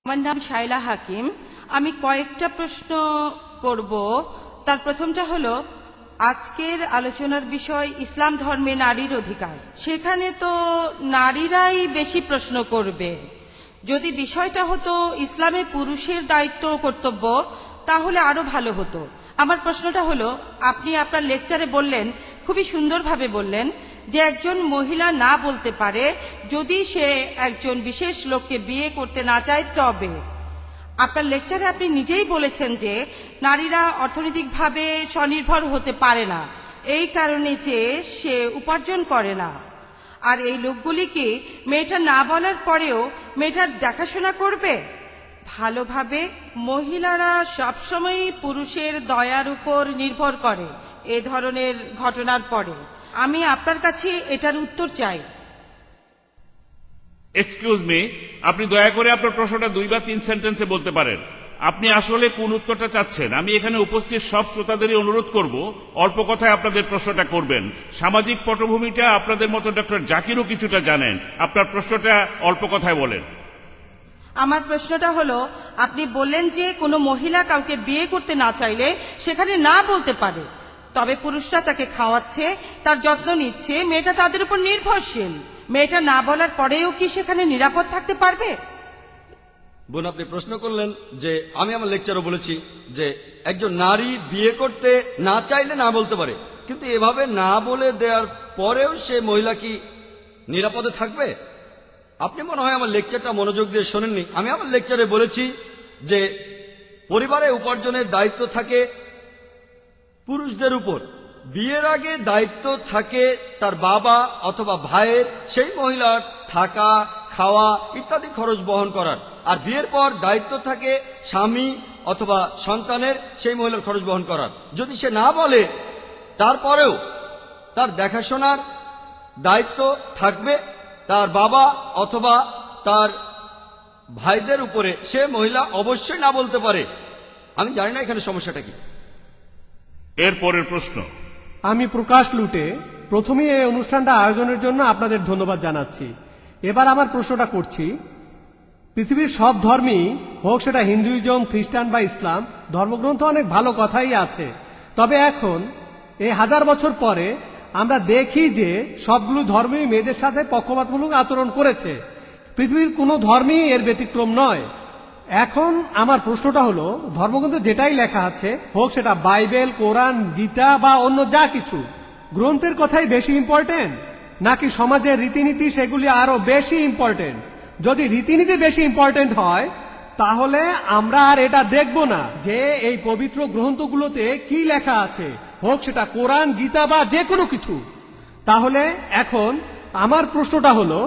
আমার নাম শাইলা হাকিম। আমি কয়েকটা প্রশ্ন করব। তার প্রথমটা হলো, আজকের আলোচনার বিষয় ইসলাম ধর্মে নারীর অধিকার। সেখানে তো নারীরাই বেশি প্রশ্ন করবে। যদি বিষয়টা হতো ইসলামে পুরুষের দায়িত্ব ও কর্তব্য, তাহলে আরো ভালো হতো। আমার প্রশ্নটা হলো, আপনি আপনার লেকচারে বললেন, খুবই সুন্দরভাবে বললেন, যে একজন মহিলা না বলতে পারে যদি সে একজন বিশেষ লোককে বিয়ে করতে না চায়। তবে আপনার লেকচারে আপনি নিজেই বলেছেন যে নারীরা অর্থনৈতিকভাবে স্বনির্ভর হতে পারে না, এই কারণে যে সে উপার্জন করে না। আর এই লোকগুলিকে মেয়েটা না বলার পরেও মেয়েটার দেখাশোনা করবে ভালোভাবে। মহিলারা সবসময়ই পুরুষের দয়ার উপর নির্ভর করে এ ধরনের ঘটনার পরে। আমি আপনার কাছে এটার উত্তর চাই। এক্সকিউজ মি, আপনি দয়া করে আপনার প্রশ্নটা 2 বা 3 সেন্টেন্সে বলতে পারেন। আপনি আসলে কোন উত্তরটা চাচ্ছেন? আমি এখানে উপস্থিত সব শ্রোতাদেরই অনুরোধ করব অল্প কথায় আপনাদের প্রশ্নটা করবেন। সামাজিক পটভূমিটা আপনাদের মতো ডক্টর জাকিরও কিছুটা জানেন। আপনার প্রশ্নটা অল্প কথায় বলেন। আমার প্রশ্নটা হলো, আপনি বললেন যে কোনো মহিলা কাউকে বিয়ে করতে না চাইলে সেখানে না বলতে পারে, তবে পুরুষরা তাকে খাওয়াচ্ছে, তার যত্ন নিচ্ছে, মেয়েটা তাদের উপর নির্ভরশীল। মেয়েটা না বলার পরেও কি সেখানে নিরাপদ থাকতে পারবে? বোন, আপনি প্রশ্ন করলেন যে আমি আমার লেকচারও বলেছি যে একজন নারী বিয়ে করতে না চাইলে না বলতে পারে, কিন্তু এভাবে না বলে দেওয়ার পরেও সে মহিলা কি নিরাপদে থাকবে? আপনি মনে হয় আমার লেকচারটা মনোযোগ দিয়ে শোনেননি। আমি আমার লেকচারে বলেছি যে পরিবারে উপার্জনের দায়িত্ব থাকে পুরুষদের উপর। বিয়ের আগে দায়িত্ব থাকে তার বাবা অথবা ভাইয়ের সেই মহিলার থাকা, খাওয়া ইত্যাদি খরচ বহন করার। আর বিয়ের পর দায়িত্ব থাকে স্বামী অথবা সন্তানের সেই মহিলার খরচ বহন করার। যদি সে না বলে তারপরেও তার দেখাশোনার দায়িত্ব থাকবে তার বাবা অথবা তার ভাইদের উপরে। সে মহিলা অবশ্যই না বলতে পারে। আমি জানি না এখানে সমস্যাটা কি। এর পরের প্রশ্ন। আমি প্রকাশ লুটে প্রথমেই এই অনুষ্ঠানটা আয়োজনের জন্য আপনাদের ধন্যবাদ জানাচ্ছি। এবার আমার প্রশ্নটা করছি, পৃথিবীর সব ধর্মই হোক সেটা হিন্দুইজম, খ্রিস্টান বা ইসলাম, ধর্মগ্রন্থ অনেক ভালো কথাই আছে। তবে এখন এই 1000 বছর পরে আমরা দেখি যে সবগুলো ধর্মই মেয়েদের সাথে পক্ষপাতমূলক আচরণ করেছে। পৃথিবীর কোনো ধর্মই এর ব্যতিক্রম নয়। এখন আমার প্রশ্নটা হলো, ধর্মগ্রন্থে যেটাই লেখা আছে, হোক সেটা বাইবেল, কোরআন, গীতা বা অন্য যা কিছু, গ্রন্থের কথাই বেশি ইম্পর্টেন্ট নাকি সমাজের রীতিনীতি সেগুলি আরো বেশি ইম্পর্টেন্ট? যদি রীতিনীতি বেশি ইম্পর্টেন্ট হয় তাহলে আমরা আর এটা দেখব না যে এই পবিত্র গ্রন্থগুলোতে কি লেখা আছে, হোক সেটা কোরআন, গীতা বা যে কোনো কিছু। তাহলে এখন আমার প্রশ্নটা হলো,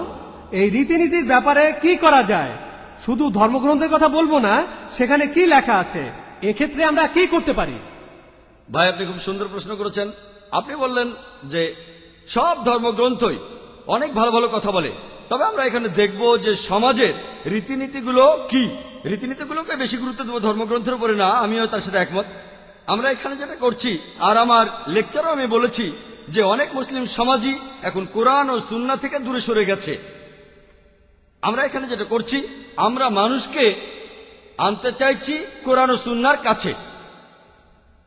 এই রীতিনীতির ব্যাপারে কি করা যায়? শুধু ধর্মগ্রন্থের কথা বলবো না, সেখানে কি লেখা আছে, এক্ষেত্রে আমরা কি করতে পারি? ভাই, আপনি খুব সুন্দর প্রশ্ন করেছেন। আপনি বললেন যে সব ধর্মগ্রন্থই অনেক ভালো ভালো কথা বলে, তবে আমরা এখানে দেখব যে সমাজের রীতিনীতিগুলো কি। রীতিনীতিগুলোকে বেশি গুরুত্ব দেবো ধর্মগ্রন্থের উপরে না, আমিও তার সাথে একমত। আমরা এখানে যেটা করছি, আর আমার লেকচারও আমি বলেছি যে অনেক মুসলিম সমাজই এখন কোরআন ও সুন্নাহ থেকে দূরে সরে গেছে। আমরা এখানে যেটা করছি, আমরা মানুষকে আনতে চাইছি কোরআন ও সুন্নাহর কাছে।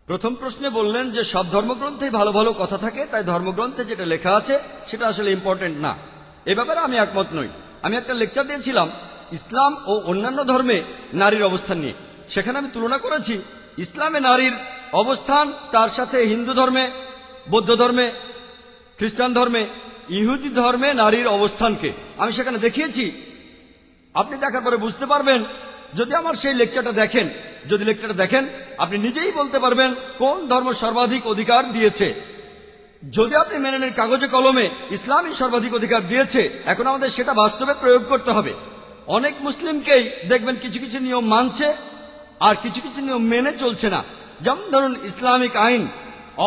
প্রথম প্রশ্নে বললেন যে সব ধর্মগ্রন্থেই ভালো ভালো কথা থাকে, তাই ধর্মগ্রন্থে যেটা লেখা আছে সেটা আসলে ইম্পর্টেন্ট না। এ ব্যাপারে আমি একমত নই। আমি একটা লেকচার দিয়েছিলাম ইসলাম ও অন্যান্য ধর্মে নারীর অবস্থান নিয়ে। সেখানে আমি তুলনা করেছি ইসলামে নারীর অবস্থান তার সাথে হিন্দু ধর্মে, বৌদ্ধ ধর্মে, খ্রিস্টান ধর্মে, ইহুদি ধর্মে নারীর অবস্থানকে আমি সেখানে দেখিয়েছি। আপনি দেখার পরে বুঝতে পারবেন, যদি আমার সেই লেকচারটা দেখেন, যদি লেকচারটা দেখেন আপনি নিজেই বলতে পারবেন কোন ধর্ম সর্বাধিক অধিকার দিয়েছে। যদি আপনি মেনে নেন কাগজে কলমে ইসলামই সর্বাধিক অধিকার দিয়েছে, এখন আমাদের সেটা বাস্তবে প্রয়োগ করতে হবে। অনেক মুসলিমকেই দেখবেন কিছু কিছু নিয়ম মানছে আর কিছু কিছু নিয়ম মেনে চলছে না। যেমন ধরুন ইসলামিক আইন,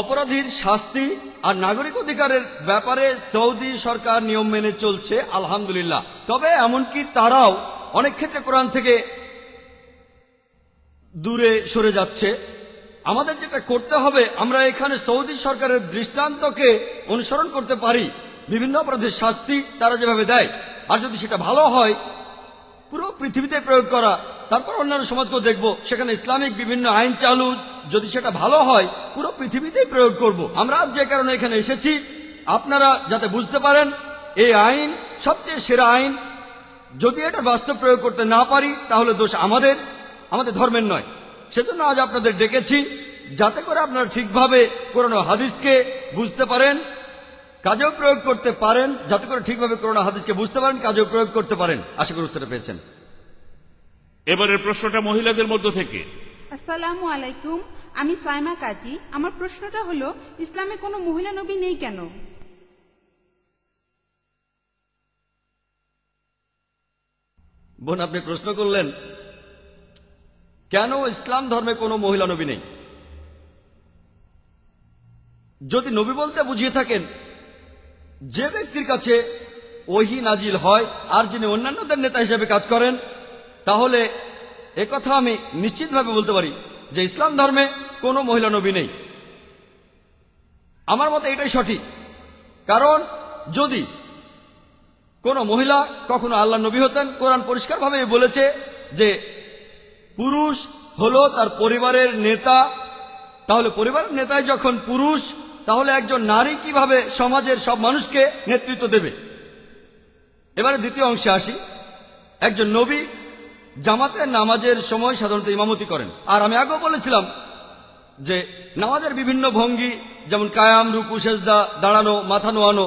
অপরাধীর শাস্তি আর নাগরিক অধিকারের ব্যাপারে সৌদি সরকার নিয়ম মেনে চলছে, আলহামদুলিল্লাহ। তবে এমনকি তারাও অনেক ক্ষেত্রে কোরআন থেকে দূরে সরে যাচ্ছে। আমাদের যেটা করতে হবে, আমরা এখানে সৌদি সরকারের দৃষ্টান্তকে অনুসরণ করতে পারি। বিভিন্ন অপরাধের শাস্তি তারা যেভাবে দেয়, আর যদি সেটা ভালো হয় পুরো পৃথিবীতে প্রয়োগ করা তারপর অন্যান্য সমাজকেও দেখব, সেখানে ইসলামিক বিভিন্ন আইন চালু, যদি সেটা ভালো হয় পুরো পৃথিবীতেই প্রয়োগ করব। আমরা আজ যে কারণে এখানে এসেছি, আপনারা যাতে বুঝতে পারেন এই আইন সবচেয়ে সেরা আইন। যদি এটা বাস্তব প্রয়োগ করতে না পারি তাহলে দোষ আমাদের ধর্মের নয়। সেজন্য আজ আপনাদের ডেকেছি, যাতে করে আপনারা ঠিকভাবে কোরআন ও হাদিসকে বুঝতে পারেন, কাজেও প্রয়োগ করতে পারেন, যাতে করে ঠিকভাবে কোরআন ও হাদিসকে বুঝতে পারেন, কাজেও প্রয়োগ করতে পারেন। আশা করি উত্তরটা পেয়েছেন। এবারের প্রশ্নটা মহিলাদের মধ্য থেকে। আসসালামু আলাইকুম, আমি সাইমা কাজী। আমার প্রশ্নটা হলো, ইসলামে কোনো মহিলা নবী নেই কেন? বোন, আপনি প্রশ্ন করলেন কেন ইসলাম ধর্মে কোনো মহিলা নবী নেই। যদি নবী বলতে বুঝিয়ে থাকেন যে ব্যক্তির কাছে ওহী নাজিল হয় আর যিনি অন্যান্যদের নেতা হিসেবে কাজ করেন, তাহলে একথা আমি নিশ্চিতভাবে বলতে পারি যে ইসলাম ধর্মে কোনো মহিলা নবী নেই। আমার মতে এটাই সঠিক, কারণ যদি কোন মহিলা কখনো আল্লাহ নবী হতেন, কোরআন পরিষ্কারভাবে বলেছে যে পুরুষ হলো তার পরিবারের নেতা, তাহলে পরিবারের নেতায় যখন পুরুষ, তাহলে একজন নারী কিভাবে সমাজের সব মানুষকে নেতৃত্ব দেবে। এবারে দ্বিতীয় অংশে আসি। একজন নবী জামাতের নামাজের সময় সাধারণত ইমামতি করেন, আর আমি আগেও বলেছিলাম যে নামাজের বিভিন্ন ভঙ্গি, যেমন কায়াম, রুকু, সেজদা, দাঁড়ানো, মাথা নোয়ানো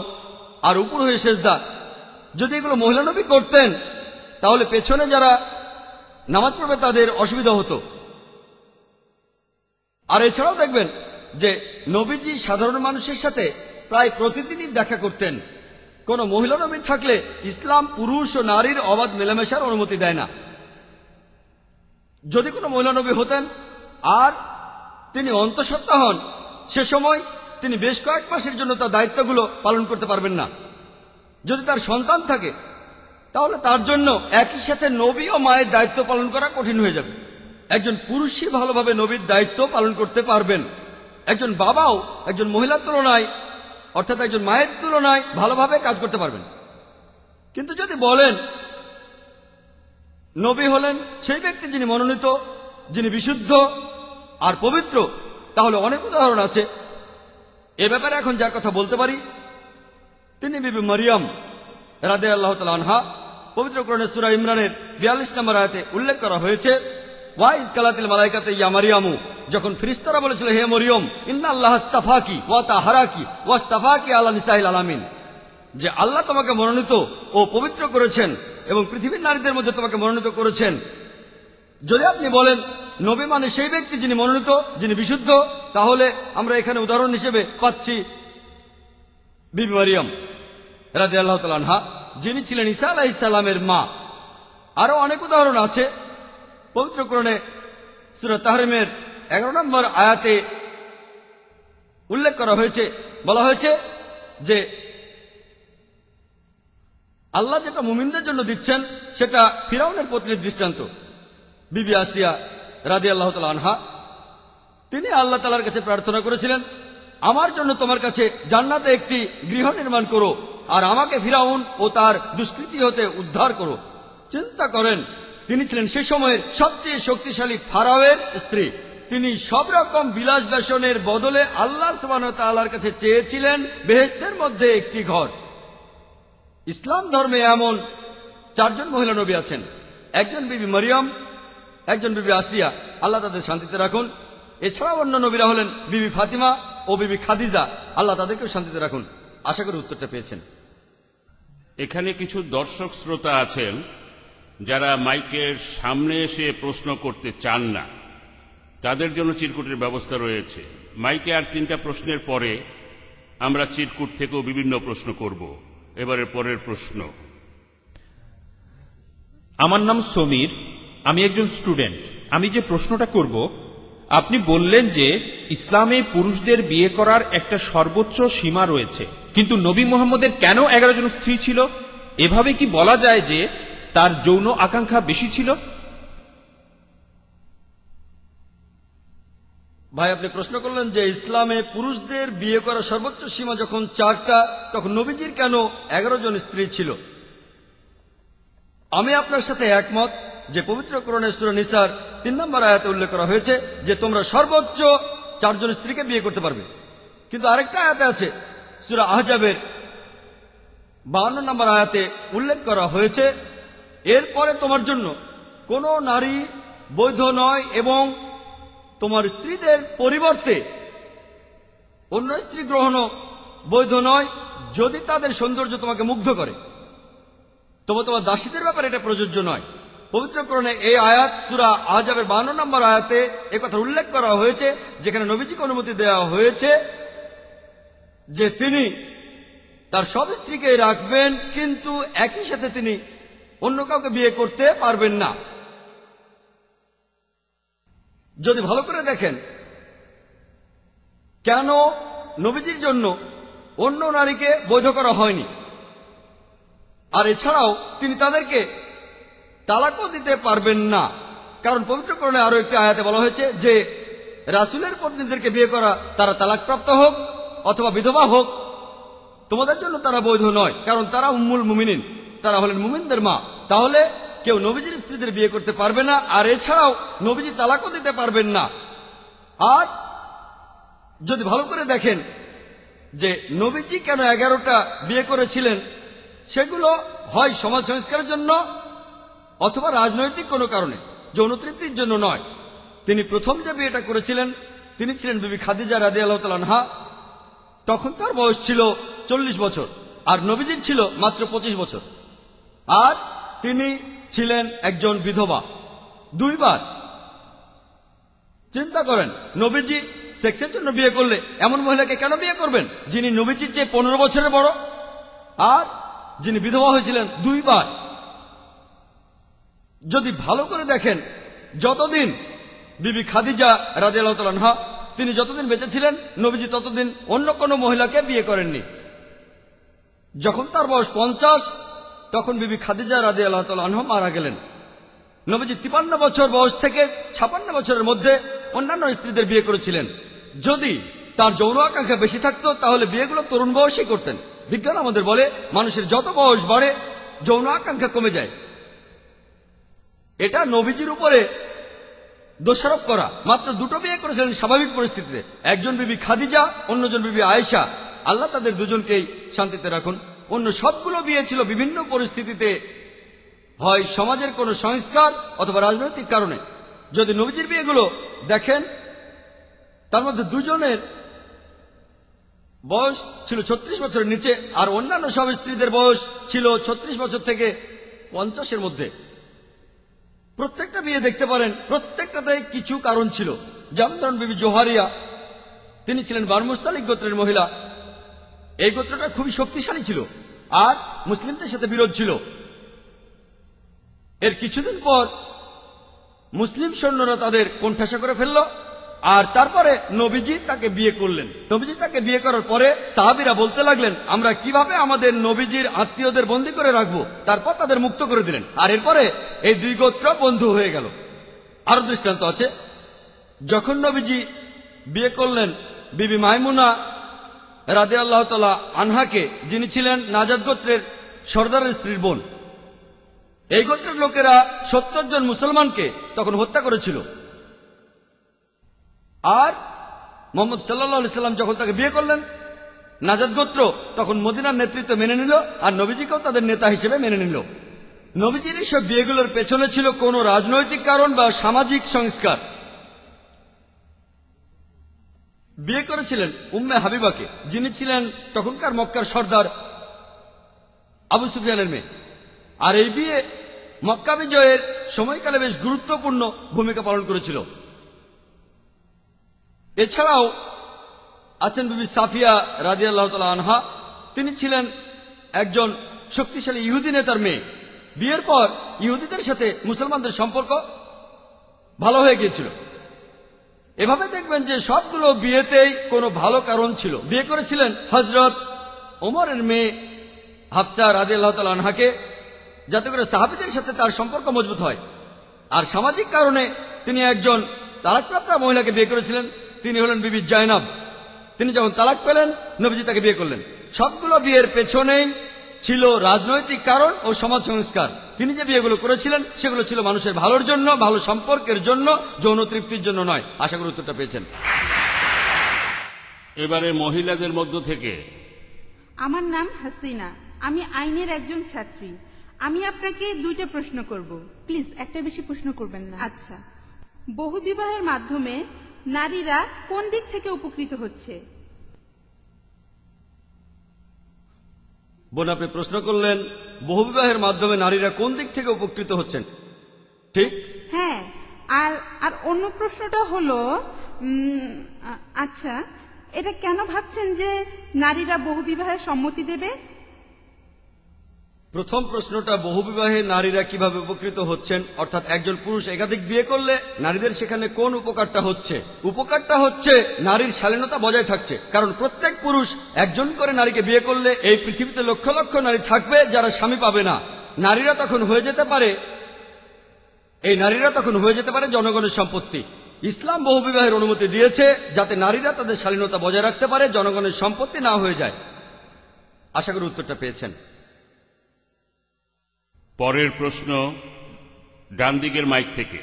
আর উপর হয়ে সেজদা, যদি এগুলো মহিলা নবী করতেন তাহলে পেছনে যারা নামাজ পড়বে তাদের অসুবিধা হতো। আর এছাড়াও দেখবেন যে নবীজি সাধারণ মানুষের সাথে প্রায় প্রতিদিনই দেখা করতেন। কোন মহিলা নবী থাকলে ইসলাম পুরুষ ও নারীর অবাধ মেলামেশার অনুমতি দেয় না। যদি কোনো মহিলা নবী হতেন আর তিনি অন্তঃসত্ত্বা হন, সে সময় তিনি বেশ কয়েক মাসের জন্য তার দায়িত্বগুলো পালন করতে পারবেন না। যদি তার সন্তান থাকে তাহলে তার জন্য একই সাথে নবী ও মায়ের দায়িত্ব পালন করা কঠিন হয়ে যাবে। একজন পুরুষই ভালোভাবে নবীর দায়িত্ব পালন করতে পারবেন। একজন বাবাও একজন মহিলার তুলনায়, অর্থাৎ একজন মায়ের তুলনায় ভালোভাবে কাজ করতে পারবেন। কিন্তু যদি বলেন নবী হলেন সেই ব্যক্তি যিনি মনোনীত, যিনি বিশুদ্ধ আর পবিত্র, তাহলে অনেক উদাহরণ আছে। এ ব্যাপারে এখন যার কথা বলতে পারি তিনি বিবি মরিয়ম রাদিয়াল্লাহু তাআলা আনহা। পবিত্র কোরআনে সূরা ইমরানের 42 নম্বর আয়াতে উল্লেখ করা হয়েছে, ওয়াইজ কালাতিল মালাইকাতে ইয়া মারিয়ামু, যখন ফেরেশতারা বলেছিল হে মরিয়ম, ইন্নাল্লাহ আস্তাফাকি ওয়া তাহারাকি ওয়াস্তাফাকি আলা নিসাইল আলামিন, যে আল্লাহ তোমাকে মনোনীত ও পবিত্র করেছেন এবং পৃথিবীর নারীদের মধ্যে তোমাকে মনোনীত করেছেন। যদি আপনি বলেন নবী মানে সেই ব্যক্তি যিনি মনোনীত, যিনি বিশুদ্ধ, তাহলে আমরা এখানে উদাহরণ হিসেবে পাচ্ছি বিবি মারিয়াম রাদিয়াল্লাহু তাআলা আনহা, যিনি ছিলেন ঈসা আলাইহিস সালামের মা। আরো অনেক উদাহরণ আছে। পবিত্র কোরআনে সূরা তাহরিমের 11 নম্বর আয়াতে উল্লেখ করা হয়েছে, বলা হয়েছে যে আল্লাহ যেটা মুমিনদের জন্য দিচ্ছেন সেটা ফিরাউনের পত্নীর দৃষ্টান্ত। বিবি আসিয়া রাদিয়াল্লাহু তাআলা আনহা, তিনি আল্লাহ তাআলার কাছে প্রার্থনা করেছিলেন, আমার জন্য তোমার কাছে জান্নাতে একটি গৃহ নির্মাণ করো আর আমাকে ফিরাউন ও তার দুষ্কৃতি হতে উদ্ধার করো। চিন্তা করেন, তিনি ছিলেন সে সময়ের সবচেয়ে শক্তিশালী ফারাওয়ের স্ত্রী। তিনি সব রকম বিলাস বেসনের বদলে আল্লাহ সুবহানাহু ওয়া তাআলার কাছে চেয়েছিলেন বেহেশতের মধ্যে একটি ঘর। ইসলাম ধর্মে এমন 4 জন মহিলা নবী আছেন, একজন বিবি মরিয়ম, একজন বিবি আসিয়া, আল্লাহ তাদের শান্তিতে রাখুন। এছাড়াও অন্য নবীরা হলেন বিবি ফাতিমা ও বিবি খাদিজা, আল্লাহ তাদেরকেও শান্তিতে রাখুন। আশা করি উত্তরটা পেয়েছেন। এখানে কিছু দর্শক শ্রোতা আছেন যারা মাইকের সামনে এসে প্রশ্ন করতে চান না, তাদের জন্য চিরকুটের ব্যবস্থা রয়েছে। মাইকে আর 3টা প্রশ্নের পরে আমরা চিরকুট থেকেও বিভিন্ন প্রশ্ন করব। এবারে পরের প্রশ্ন। আমার নাম সমীর, আমি একজন স্টুডেন্ট। আমি যে প্রশ্নটা করব, আপনি বললেন যে ইসলামে পুরুষদের বিয়ে করার একটা সর্বোচ্চ সীমা রয়েছে, কিন্তু নবী মুহাম্মদের কেন 11 জন স্ত্রী ছিল? এভাবে কি বলা যায় যে তার যৌন আকাঙ্ক্ষা বেশি ছিল? ভাই, আপনি প্রশ্ন করলেন যে ইসলামে পুরুষদের বিয়ে করার সর্বোচ্চ সীমা যখন 4টা, তখন নবীজির কেন 11 জন স্ত্রী ছিল। আমি আপনার সাথে একমত। যে পবিত্র কোরআনের সূরা নিসার 3 নম্বর আয়াতে উল্লেখ করা হয়েছে যে তোমরা সর্বোচ্চ 4 জন স্ত্রীকে বিয়ে করতে পারবে। কিন্তু আরেকটা আয়াতে আছে সূরা আহজাবের 52 নম্বর আয়াতে উল্লেখ করা হয়েছে এরপরে তোমার জন্য কোনো নারী বৈধ নয় এবং তোমার স্ত্রীদের পরিবর্তে অন্য স্ত্রী গ্রহণও বৈধ নয় যদি তাদের সৌন্দর্য তোমাকে মুগ্ধ করে। তবে তোমার দাসীদের ব্যাপারে এটা প্রযোজ্য নয়। পবিত্র কোরআনে এই আয়াত সূরা আহজাবের 52 নম্বর আয়াতে একথা উল্লেখ করা হয়েছে, যেখানে নবীজিকে অনুমতি দেওয়া হয়েছে যে তিনি তার সব স্ত্রীকে রাখবেন, কিন্তু একই সাথে তিনি অন্য কাউকে বিয়ে করতে পারবেন না। যদি ভালো করে দেখেন কেন নবীজির জন্য অন্য নারীকে বৈধ করা হয়নি, আর এছাড়াও তিনি তাদেরকে তালাকও দিতে পারবেন না, কারণ পবিত্র কোরআনে আরো একটি আয়াতে বলা হয়েছে যে রাসূলের পত্নীদেরকে বিয়ে করা, তারা তালাকপ্রাপ্ত হোক অথবা বিধবা হোক, তোমাদের জন্য তারা বৈধ নয়, কারণ তারা উম্মুল মুমিনিন, তারা হলেন মুমিনদের মা। তাহলে কেউ নবীজির স্ত্রীদের বিয়ে করতে পারবে না, আর এছাড়াও নবীজি তালাকও দিতে পারবেন না। আর যদি ভালো করে দেখেন যে নবীজি কেন 11টা বিয়ে করেছিলেন, সেগুলো হয় সমাজ সংস্কারের জন্য অথবা রাজনৈতিক কোনো কারণে, যৌন তৃপ্তির জন্য নয়। তিনি প্রথম যে বিয়েটা করেছিলেন তিনি ছিলেন বিবি খাদিজা রাদিয়াল্লাহু তাআলা আনহা। তখন তার বয়স ছিল 40 বছর আর নবীজির ছিল মাত্র 25 বছর, আর তিনি ছিলেন একজন বিধবা। 2 বার চিন্তা করেন, নবীজি সেক্সের জন্য বিয়ে করলে এমন মহিলাকে কেন বিয়ে করবেন যিনি নবীজির চেয়ে 15 বছরের বড় আর যিনি বিধবা হয়েছিলেন 2 বার। যদি ভালো করে দেখেন, যতদিন বিবি খাদিজা রাদিয়াল্লাহু তাআলা আনহা তিনি যতদিন বেঁচে ছিলেন, নবীজি ততদিন অন্য কোনো মহিলাকে বিয়ে করেননি। যখন তার বয়স 50, তখন বিবি খাদিজা রাদিয়াল্লাহু তাআলা আনহা মারা গেলেন। নবীজি 53 বছর বয়স থেকে 56 বছরের মধ্যে অন্যান্য স্ত্রীদের বিয়ে করেছিলেন। যদি তার যৌন আকাঙ্ক্ষা বেশি থাকতো তাহলে বিয়েগুলো তরুণ বয়সেই করতেন। বিজ্ঞান আমাদের বলে মানুষের যত বয়স বাড়ে যৌন আকাঙ্ক্ষা কমে যায়। এটা নবীজির উপরে দোষারোপ করা। মাত্র 2টো বিয়ে করেছিলেন স্বাভাবিক পরিস্থিতিতে, একজন বিবি খাদিজা, অন্যজন বিবি আয়েশা, আল্লাহ তাদের দুজনকেই শান্তিতে রাখুন। অন্য সবগুলো বিয়ে ছিল বিভিন্ন পরিস্থিতিতে, হয় সমাজের কোনো সংস্কার অথবা রাজনৈতিক কারণে। যদি নবীজির বিয়েগুলো দেখেন, তার মধ্যে 2 জনের বয়স ছিল 36 বছরের নিচে, আর অন্যান্য সব স্ত্রীদের বয়স ছিল 36 বছর থেকে 50-এর মধ্যে। প্রত্যেকটা বিয়ে দেখতে পারেন, প্রত্যেকটাতে কিছু কারণ ছিল। যেমন ধরুন বিবি জোহারিয়া, তিনি ছিলেন বানু মুস্তালিক গোত্রের মহিলা। এই গোত্রটা খুবই শক্তিশালী ছিল আর মুসলিমদের সাথে বিরোধ ছিল। এর কিছুদিন পর মুসলিম সৈন্যরা তাদের কোণঠাসা করে ফেলল, আর তারপরে নবীজি তাকে বিয়ে করলেন। নবীজি তাকে বিয়ে করার পরে সাহাবীরা বলতে লাগলেন, আমরা কিভাবে আমাদের নবীজির আত্মীয়দের বন্দী করে রাখবো। তারপর তাদের মুক্ত করে দিলেন, আর এরপরে এই 2 গোত্র বন্ধু হয়ে গেল। আরো দৃষ্টান্ত আছে। যখন নবীজি বিয়ে করলেন বিবি মাইমুনা রাদিয়াল্লাহু তাআলা আনহাকে, যিনি ছিলেন নাজাদ গোত্রের সর্দারের স্ত্রীর বোন, এই গোত্রের লোকেরা 70 জন মুসলমানকে তখন হত্যা করেছিল। আর মুহাম্মদ সাল্লাল্লাহু আলাইহি সাল্লাম যখন তাকে বিয়ে করলেন, নাজাদ গোত্র তখন মদিনার নেতৃত্ব মেনে নিল আর নবীজিকেও তাদের নেতা হিসেবে মেনে নিল। নবীজির এইসব বিয়েগুলোর পেছনে ছিল কোনো রাজনৈতিক কারণ বা সামাজিক সংস্কার। বিয়ে করেছিলেন উম্মে হাবিবাকে, যিনি ছিলেন তখনকার মক্কার সর্দার আবু সুফিয়ানের মেয়ে। আর এই বিয়ে মক্কা বিজয়ের সময়কালে বেশ গুরুত্বপূর্ণ ভূমিকা পালন করেছিল। এছাড়াও আছেন বিবি সাফিয়া রাদিয়াল্লাহু তাআলা আনহা, তিনি ছিলেন একজন শক্তিশালী ইহুদি নেতার মেয়ে। বিয়ের পর ইহুদিদের সাথে মুসলমানদের সম্পর্ক ভালো হয়ে গিয়েছিল। এভাবে দেখবেন যে সবগুলো বিয়েতেই কোনো ভালো কারণ ছিল। বিয়ে করেছিলেন হযরত ওমরের মেয়ে হাফসা রাদিয়াল্লাহু তাআলা আনহাকে, যাতে করে সাহাবীদের সাথে তার সম্পর্ক মজবুত হয়। আর সামাজিক কারণে তিনি একজন তালাকপ্রাপ্ত মহিলাকে বিয়ে করেছিলেন, তিনি হলেন বিবি জায়নাব। তিনি যখন তালাক পেলেন, নবীজি তাকে বিয়ে করলেন। সবগুলো বিয়ের পেছনেই ছিল রাজনৈতিক কারণ ও সমাজ সংস্কার। তিনি যে বিয়েগুলো করেছিলেন সেগুলো ছিল মানুষের ভালোর জন্য, ভালো সম্পর্কের জন্য, যৌন তৃপ্তির জন্য নয়। আশা করি উত্তরটা পেয়েছেন। এবারে মহিলাদের মধ্য থেকে আমার নাম হাসিনা, আমি আইনের একজন ছাত্রী। আমি আপনাকে 2টা প্রশ্ন করব, প্লিজ একটা বেশি প্রশ্ন করবেন না। আচ্ছা, বহু বিবাহের মাধ্যমে নারীরা কোন দিক থেকে উপকৃত হচ্ছে? বোন, আপনি প্রশ্ন করলেন বহুবিবাহের মাধ্যমে নারীরা কোন দিক থেকে উপকৃত হচ্ছেন, ঠিক? হ্যাঁ, আর আর অন্য প্রশ্নটা হলো আচ্ছা, এটা কেন ভাবছেন যে নারীরা বহু বিবাহের সম্মতি দেবে? প্রথম প্রশ্নটা বহুবিবাহে নারীরা কিভাবে উপকৃত হচ্ছেন, অর্থাৎ একজন পুরুষ একাধিক বিয়ে করলে নারীদের সেখানে কোন উপকারটা হচ্ছে। উপকারটা হচ্ছে নারীর শালীনতা বজায় থাকছে, কারণ প্রত্যেক পুরুষ একজন করে নারীকে বিয়ে করলে এই পৃথিবীতে লক্ষ লক্ষ নারী থাকবে যারা স্বামী পাবে না। নারীরা তখন হয়ে যেতে পারে জনগণের সম্পত্তি। ইসলাম বহুবিবাহের অনুমতি দিয়েছে যাতে নারীরা তাদের শালীনতা বজায় রাখতে পারে, জনগণের সম্পত্তি না হয়ে যায়। আশা করি উত্তরটা পেয়েছেন। পরের প্রশ্ন ডান দিকের মাইক থেকে।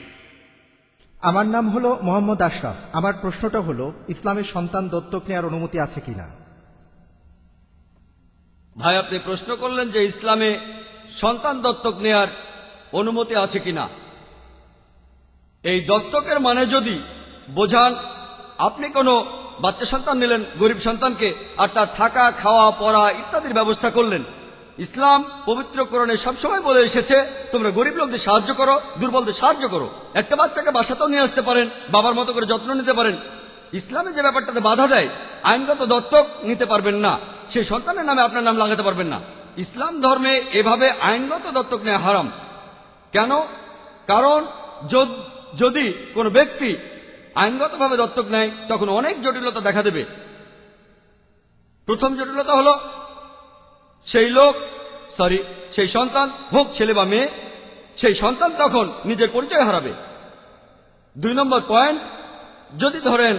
আমার নাম হলো মোহাম্মদ আশরাফ। আমার প্রশ্নটা হলো ইসলামের সন্তান দত্তক নেওয়ার অনুমতি আছে কিনা। ভাই, আপনি প্রশ্ন করলেন যে ইসলামে সন্তান দত্তক নেয়ার অনুমতি আছে কিনা। এই দত্তকের মানে যদি বোঝান আপনি কোনো বাচ্চা সন্তান নিলেন, গরিব সন্তানকে, আর তার থাকা, খাওয়া, পড়া ইত্যাদির ব্যবস্থা করলেন। ইসলাম পবিত্র কোরআনে সবসময় বলে এসেছে তোমরা গরিব লোকদের সাহায্য করো, দুর্বলদের সাহায্য করো। একটা বাচ্চাকে বাসাতেও নিয়ে আসতে পারেন, বাবার মতো করে যত্ন নিতে পারেন। ইসলামে যে ব্যাপারটাতে বাধা দেয়, আইনগত দত্তক নিতে পারবেন না, সেই সন্তানের নামে আপনার নাম লাগাতে পারবেন না। ইসলাম ধর্মে এভাবে আইনগত দত্তক নেওয়া হারাম। কেন? কারণ যদি কোনো ব্যক্তি আইনগতভাবে দত্তক নেয় তখন অনেক জটিলতা দেখা দেবে। প্রথম জটিলতা হলো সেই সন্তান, হোক ছেলে বা মেয়ে, সেই সন্তান তখন নিজের পরিচয় হারাবে। 2 নম্বর পয়েন্ট, যদি ধরেন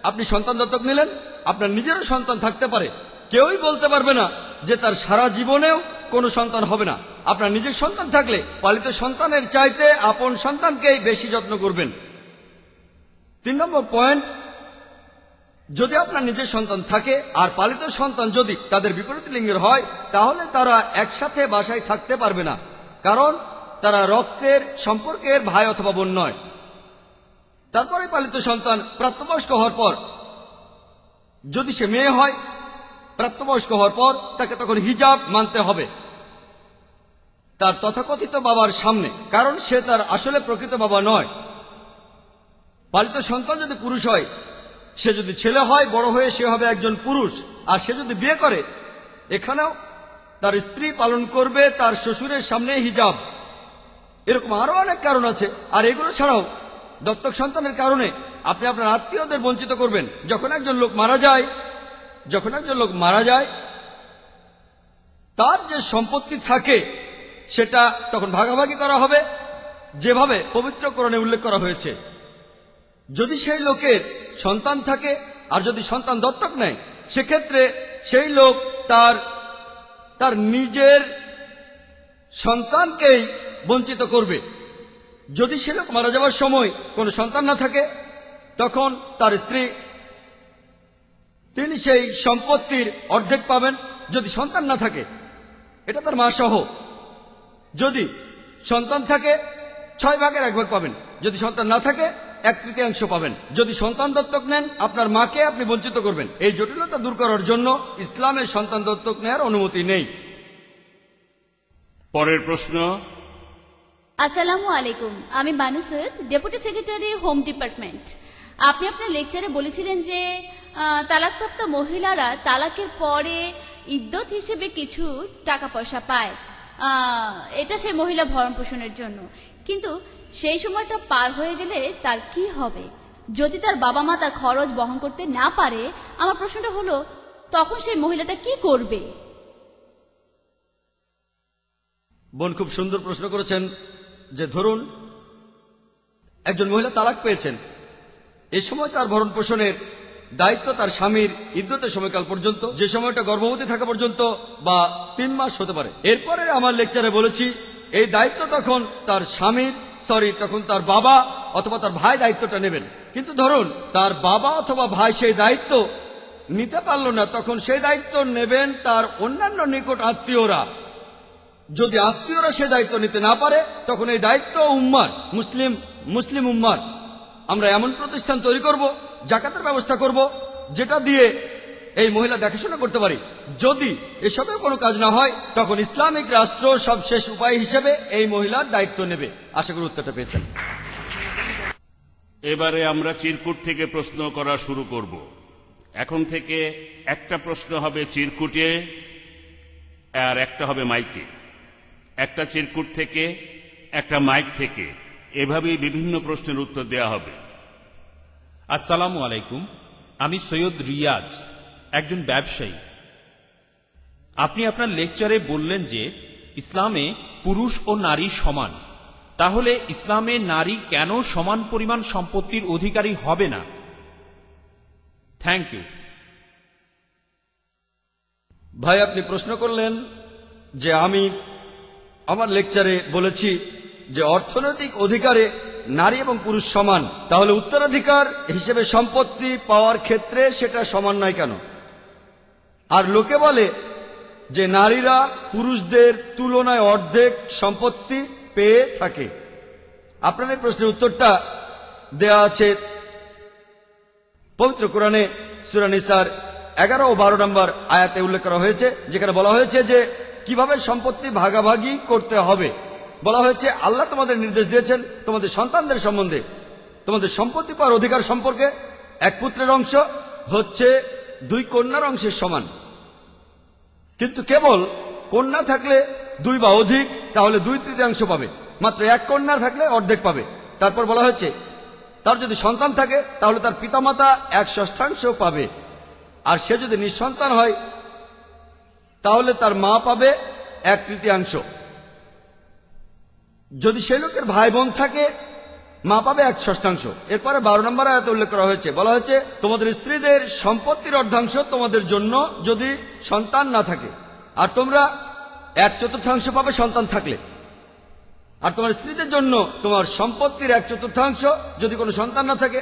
আপনি সন্তান দত্তক নিলেন, আপনার নিজেরও সন্তান থাকতে পারে, কেউই বলতে পারবে না যে তার সারা জীবনেও কোনো সন্তান হবে না। আপনার নিজের সন্তান থাকলে পালিত সন্তানের চাইতে আপন সন্তানকেই বেশি যত্ন করবেন। 3 নম্বর পয়েন্ট, যদি আপনার নিজের সন্তান থাকে আর পালিত সন্তান যদি তাদের বিপরীত লিঙ্গের হয়, তাহলে তারা একসাথে বাসায় থাকতে পারবে না, কারণ তারা রক্তের সম্পর্কের ভাই অথবা বোন নয়। তারপরে পালিত সন্তান প্রাপ্তবয়স্ক হওয়ার পর, যদি সে মেয়ে হয়, প্রাপ্তবয়স্ক হওয়ার পর তাকে তখন হিজাব মানতে হবে তার তথাকথিত বাবার সামনে, কারণ সে তার আসলে প্রকৃত বাবা নয়। পালিত সন্তান যদি পুরুষ হয়, সে যদি ছেলে হয়, বড় হয়ে সে হবে একজন পুরুষ। আর সে যদি বিয়ে করে, এখানেও তার স্ত্রী পালন করবে তার শ্বশুরের সামনে হিজাব। এরকম আরো অনেক কারণ আছে। আর এগুলো ছাড়াও দত্তক সন্তানের কারণে আপনি আপনার আত্মীয়দের বঞ্চিত করবেন। যখন একজন লোক মারা যায় তার যে সম্পত্তি থাকে সেটা তখন ভাগাভাগি করা হবে, যেভাবে পবিত্র কোরআনে উল্লেখ করা হয়েছে। যদি সেই লোকের সন্তান থাকে আর যদি সন্তান দত্তক নেয়, সেক্ষেত্রে সেই লোক তার নিজের সন্তানকেই বঞ্চিত করবে। যদি সে লোক মারা যাওয়ার সময় কোনো সন্তান না থাকে, তখন তার স্ত্রী তিনি সেই সম্পত্তির অর্ধেক পাবেন। যদি সন্তান না থাকে, এটা তার মা সহ। যদি সন্তান থাকে 6 ভাগের 1 ভাগ পাবেন, যদি সন্তান না থাকে 1/3 পাবেন। যদি সন্তান দত্তক নেন, আপনার মাকে আপনি বঞ্চিত করবেন। এই জটিলতা দূর করার জন্য ইসলামে সন্তান দত্তক নেওয়ার অনুমতি নেই। পরের প্রশ্ন। আসসালামু আলাইকুম, আমি Banu Syed, deputy secretary, home department. আপনি আপনার লেকচারে বলেছিলেন যে তালাকপ্রাপ্ত মহিলারা তালাকের পরে ইদ্যত হিসেবে কিছু টাকা পয়সা পায়, এটা সেই মহিলা ভরণ পোষণের জন্য। কিন্তু সেই সময়টা পার হয়ে গেলে তার কি হবে? যদি তার বাবা মা তার খরচ বহন করতে না পারে, আমার প্রশ্নটা হলো তখন সেই মহিলাটা কি করবে? বোন, খুব সুন্দর প্রশ্ন করেছেন। যে ধরুন একজন মহিলা তালাক পেয়েছেন, এই সময় তার ভরণ পোষণের দায়িত্ব তার স্বামীর ইদ্যতের সময়কাল পর্যন্ত, যে সময়টা গর্ভবতী থাকা পর্যন্ত বা 3 মাস হতে পারে। এরপরে আমার লেকচারে বলেছি এই দায়িত্ব তখন তার স্বামীর তখন তার বাবা অথবা তার ভাই দায়িত্বটা নেবেন। কিন্তু ধরুন তার বাবা অথবা ভাই সেই দায়িত্ব নিতে পারল না, তখন সেই দায়িত্ব নেবেন তার অন্যান্য নিকট আত্মীয়রা। যদি আত্মীয়রা সে দায়িত্ব নিতে না পারে তখন এই দায়িত্ব উম্মার, মুসলিম উম্মার। আমরা এমন প্রতিষ্ঠান তৈরি করব, জাকাতের ব্যবস্থা করব, যেটা দিয়ে এই মহিলা দেখাশোনা করতে পারি। যদি এসবের কোনো কাজ না হয় তখন ইসলামিক রাষ্ট্র সবশেষ উপায় হিসেবে এই মহিলার দায়িত্ব নেবে। আশা করি উত্তরটা পেয়েছেন। এবারে আমরা চিরকুট থেকে প্রশ্ন করা শুরু করব। এখন থেকে একটা প্রশ্ন হবে চিরকুটে আর একটা হবে মাইকে। একটা চিরকুট থেকে, একটা মাইক থেকে, এভাবেই বিভিন্ন প্রশ্নের উত্তর দেওয়া হবে। আসসালামু আলাইকুম, আমি সৈয়দ রিয়াজ, একজন ব্যবসায়ী। আপনি আপনার লেকচারে বললেন যে ইসলামে পুরুষ ও নারী সমান। তাহলে ইসলামে নারী কেন সমান পরিমাণ সম্পত্তির অধিকারী হবে না? Thank you. ভাই, আপনি প্রশ্ন করলেন যে আমি আমার লেকচারে বলেছি যে অর্থনৈতিক অধিকারে নারী এবং পুরুষ সমান, তাহলে উত্তরাধিকার হিসেবে সম্পত্তি পাওয়ার ক্ষেত্রে সেটা সমান নয় কেন? আর লোকে বলে যে নারীরা পুরুষদের তুলনায় অর্ধেক সম্পত্তি পেয়ে থাকে। আপনার এই প্রশ্নের উত্তরটা দেয়া আছে পবিত্র কোরআনে সূরা নিসার 11 ও 12 নম্বর আয়াতে উল্লেখ করা হয়েছে, যেখানে বলা হয়েছে যে কিভাবে সম্পত্তি ভাগাভাগি করতে হবে। বলা হয়েছে আল্লাহ তোমাদের নির্দেশ দিয়েছেন তোমাদের সন্তানদের সম্বন্ধে, তোমাদের সম্পত্তি পাওয়ার অধিকার সম্পর্কে এক পুত্রের অংশ হচ্ছে 2 কন্যার অংশের সমান। কিন্তু কেবল কন্যা থাকলে 2 বা অধিক তাহলে 2/3 পাবে, মাত্র 1 কন্যা থাকলে অর্ধেক পাবে। তারপর বলা হয়েছে তার যদি সন্তান থাকে তাহলে তার পিতামাতা 1/6 পাবে, আর সে যদি নিঃসন্তান হয় তাহলে তার মা পাবে 1/3। যদি সেই লোকের ভাই বোন থাকে মা পাবে 1/6। এরপরে 12 নম্বর আয়াতে উল্লেখ করা হয়েছে, বলা হয়েছে তোমাদের স্ত্রীদের সম্পত্তির অর্ধাংশ তোমাদের জন্য যদি সন্তান না থাকে, আর তোমরা 1/4 পাবে সন্তান থাকলে। আর তোমার স্ত্রীদের জন্য তোমার সম্পত্তির 1/4 যদি কোনো সন্তান না থাকে,